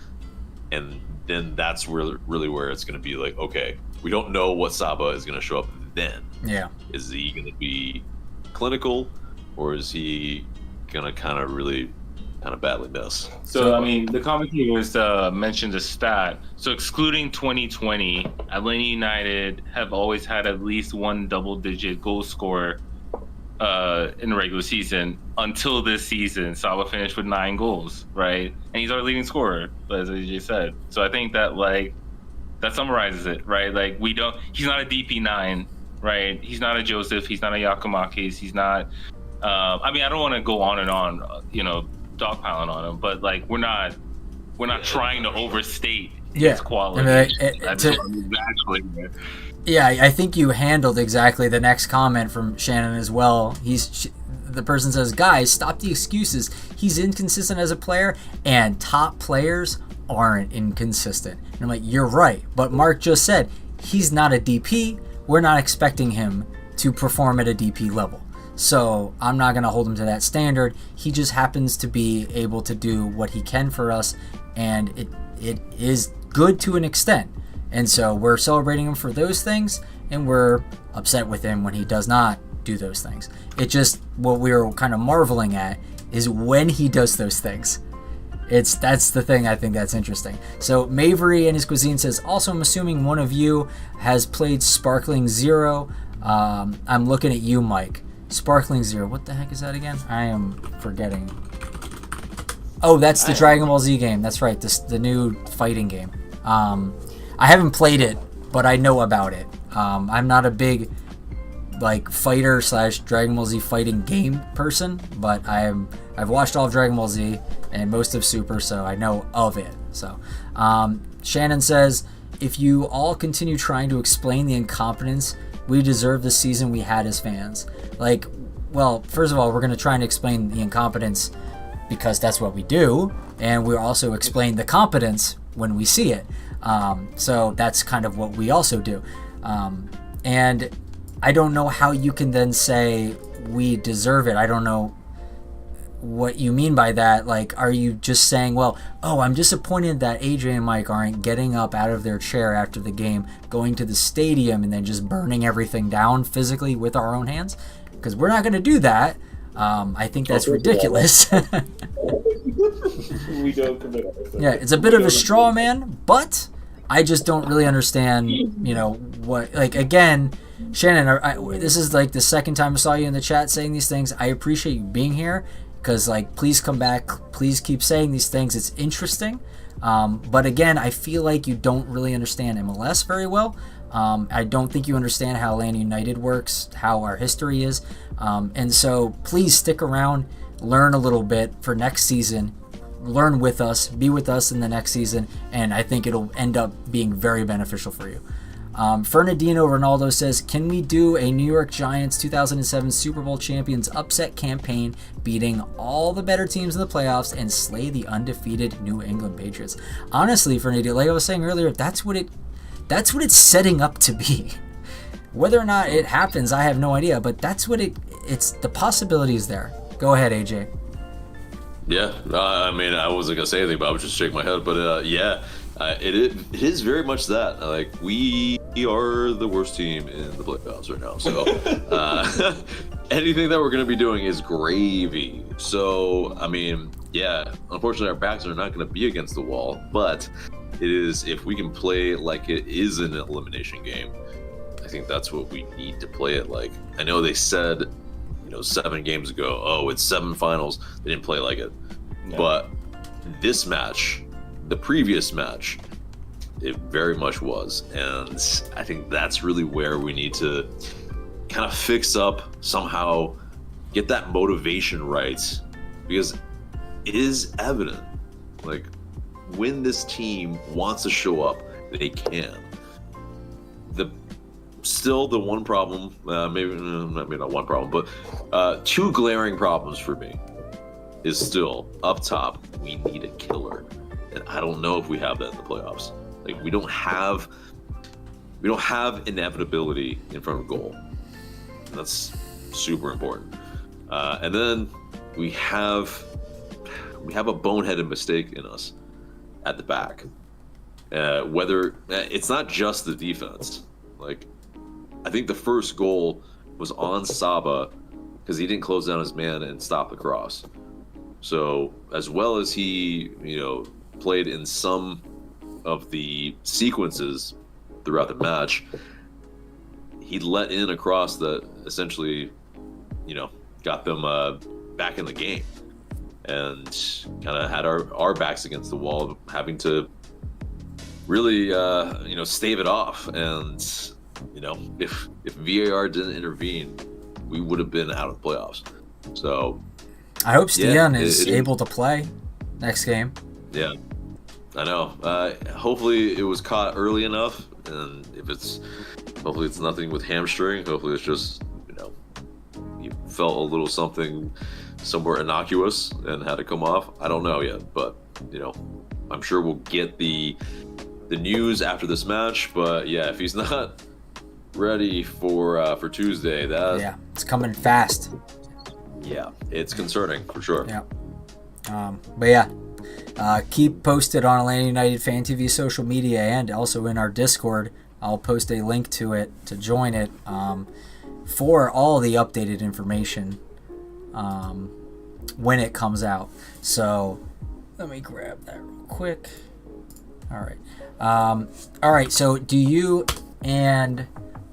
and then that's really where it's gonna be okay. We don't know what Saba is going to show up then. Yeah. Is he going to be clinical, or is he going to kind of really kind of badly miss. So, I mean, the commentators mentioned a stat. So, excluding 2020, Atlanta United have always had at least one double-digit goal scorer in the regular season until this season. Salah finished with 9 goals, right? And he's our leading scorer, as AJ said. So, I think that, like, that summarizes it, right? Like, he's not a DP9, right? He's not a Joseph. He's not a Yakumakis. He's not, I mean, I don't want to go on and on, dogpiling on him, but like we're not trying to overstate his quality. I mean, yeah, I think you handled exactly the next comment from Shannon as well. The person says, guys, stop the excuses. He's inconsistent as a player, and top players aren't inconsistent. And I'm like, you're right, but Mark just said he's not a DP. We're not expecting him to perform at a DP level. So I'm not going to hold him to that standard. He just happens to be able to do what he can for us, and it is good to an extent. And so we're celebrating him for those things, and we're upset with him when he does not do those things. It just, what we were kind of marveling at is when he does those things. That's the thing I think that's interesting. So Mavery and his cuisine says, also I'm assuming one of you has played Sparkling Zero. I'm looking at you, Mike. Sparkling Zero. What the heck is that again? I am forgetting. Oh, that's the Dragon Ball Z game. That's right. The new fighting game. I haven't played it, but I know about it. I'm not a big like fighter / Dragon Ball Z fighting game person, but I've watched all of Dragon Ball Z and most of Super, so I know of it. So Shannon says, if you all continue trying to explain the incompetence, we deserve the season we had as fans. Like, well, first of all, we're going to try and explain the incompetence because that's what we do, and we also explain the competence when we see it. So that's kind of what we also do. And I don't know how you can then say we deserve it. I don't know what you mean by that. Like, are you just saying, well, I'm disappointed that AJ and Mike aren't getting up out of their chair after the game, going to the stadium, and then just burning everything down physically with our own hands? Because we're not going to do that. I think that's ridiculous. We don't commit ourselves. Yeah, it's a bit of a straw man, but I just don't really understand, what, like, again, Shannon, this is like the second time I saw you in the chat saying these things. I appreciate you being here because, like, please come back. Please keep saying these things. It's interesting. But again, I feel like you don't really understand MLS very well. I don't think you understand how Atlanta United works, how our history is. And so please stick around, learn a little bit for next season, learn with us, be with us in the next season, and I think it'll end up being very beneficial for you. Fernandino Ronaldo says, can we do a New York Giants 2007 Super Bowl champions upset campaign, beating all the better teams in the playoffs and slay the undefeated New England Patriots? Honestly, Fernandino, like I was saying earlier, that's what it's setting up to be. Whether or not it happens, I have no idea, but that's what it's the possibility is there. Go ahead, AJ. Yeah, I mean, I wasn't gonna say anything, but I was just shaking my head. But it is very much that. Like, we are the worst team in the playoffs right now. So anything that we're gonna be doing is gravy. So I mean, yeah, unfortunately, our backs are not gonna be against the wall, but it is, if we can play like it is an elimination game, I think that's what we need to play it like. I know they said, 7 games ago, it's 7 finals. They didn't play like it. No. But this match, the previous match, it very much was. And I think that's really where we need to kind of fix up, somehow get that motivation right. Because it is evident, like, when this team wants to show up, they can. Still the one problem, maybe not one problem, but 2 glaring problems for me is still up top. We need a killer, and I don't know if we have that in the playoffs. Like, we don't have inevitability in front of goal. And that's super important. And then we have a boneheaded mistake in us at the back. Whether it's not just the defense, like, I think the first goal was on Saba because he didn't close down his man and stop the cross. So as well as he, played in some of the sequences throughout the match, he let in across that essentially, got them back in the game, and kind of had our backs against the wall, having to really, stave it off. And, if VAR didn't intervene, we would have been out of the playoffs. So I hope Stian is it able to play next game. Yeah, I know. Hopefully it was caught early enough, and hopefully it's nothing with hamstring. Hopefully it's just, he felt a little something somewhere innocuous and had to come off. I don't know yet, but I'm sure we'll get the news after this match. But yeah, if he's not ready for Tuesday, it's coming fast. Yeah, it's concerning for sure. Yeah. But yeah, keep posted on Atlanta United Fan TV social media, and also in our Discord. I'll post a link to it to join it for all the updated information when it comes out. So let me grab that real quick. All right. So do you and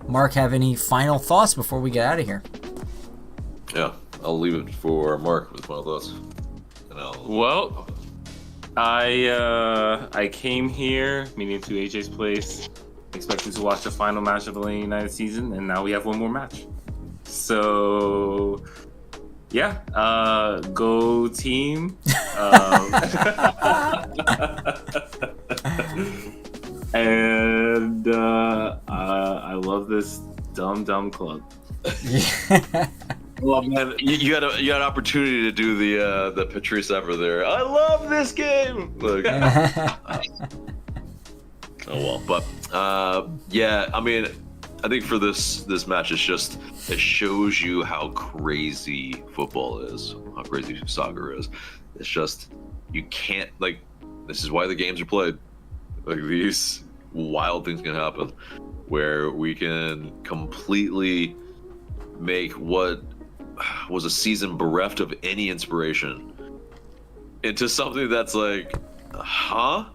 Mark have any final thoughts before we get out of here? Yeah, I'll leave it for Mark with final thoughts. Well, I came here, meaning to AJ's place, expecting to watch the final match of the Atlanta United season, and now we have one more match. So, yeah, go team. And I love this dumb club. Well, man, you had an opportunity to do the Patrice ever there. I love this game. Like, oh well, but yeah, I mean, I think for this match, it shows you how crazy football is, how crazy soccer is. It's just, you can't, like, this is why the games are played. Like, these wild things can happen where we can completely make what was a season bereft of any inspiration into something that's like, huh?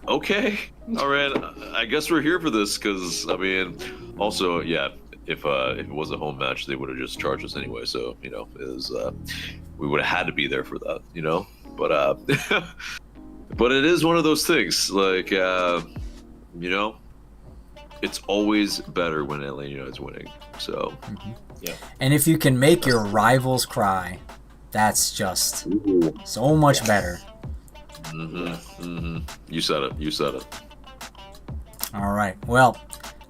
Okay, all right, I guess we're here for this. Because I mean, also, yeah, if it was a home match, they would have just charged us anyway. So we would have had to be there for that, But but it is one of those things, like, it's always better when Atlanta United's winning. So, yeah. And if you can make your rivals cry, that's just so much better. You said it. All right. Well,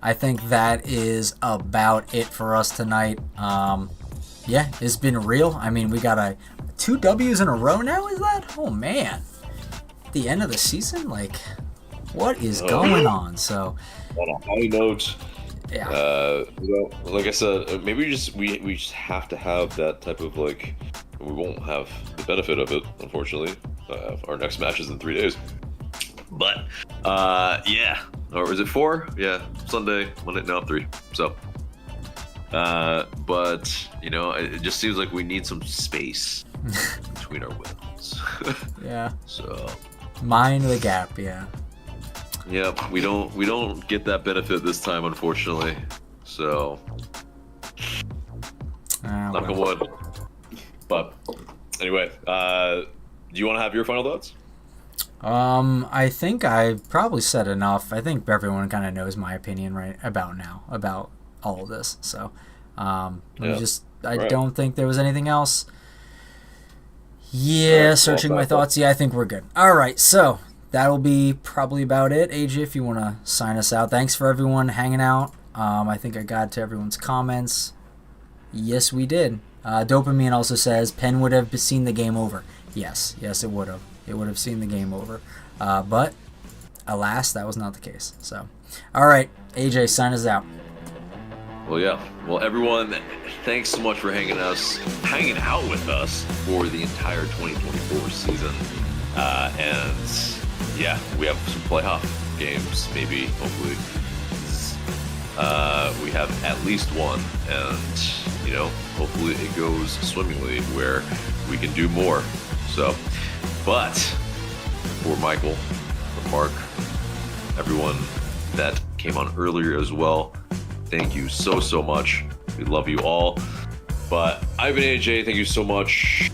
I think that is about it for us tonight. Yeah, it's been real. I mean, we got 2 W's in a row now, is that? Oh, man. At the end of the season? Like, what is going on? So, on a high note, yeah. Like I said, maybe we just have to have that type of, like, we won't have the benefit of it, unfortunately. Our next match is in 3 days. But, yeah. Or is it 4? Yeah, Sunday, Monday, no, 3. So, but, it just seems like we need some space between our wins. Yeah. So, mind the gap, yeah. Yeah, we don't get that benefit this time, unfortunately. So, knock on wood. But anyway, do you want to have your final thoughts? I think I probably said enough. I think everyone kind of knows my opinion right about now about all of this. So, I don't think there was anything else. Yeah, searching my thoughts. Yeah, I think we're good. All right, so that'll be probably about it. AJ, if you want to sign us out. Thanks for everyone hanging out. I think I got to everyone's comments. Yes, we did. Dopamine also says Penn would have seen the game over. Yes, it would have. It would have seen the game over. But alas, that was not the case. So, all right, AJ, sign us out. Well, yeah. Well, everyone, thanks so much for hanging out with us for the entire 2024 season. And yeah, we have some playoff games, maybe, hopefully. We have at least one, and hopefully it goes swimmingly where we can do more So, but for Michael, for Mark, everyone that came on earlier as well, thank you so much. We love you all. But I've been AJ. Thank you so much.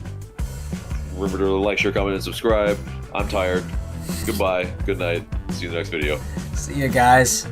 Remember to like, share, comment, and subscribe. I'm tired. Goodbye. Good night. See you in the next video. See you guys.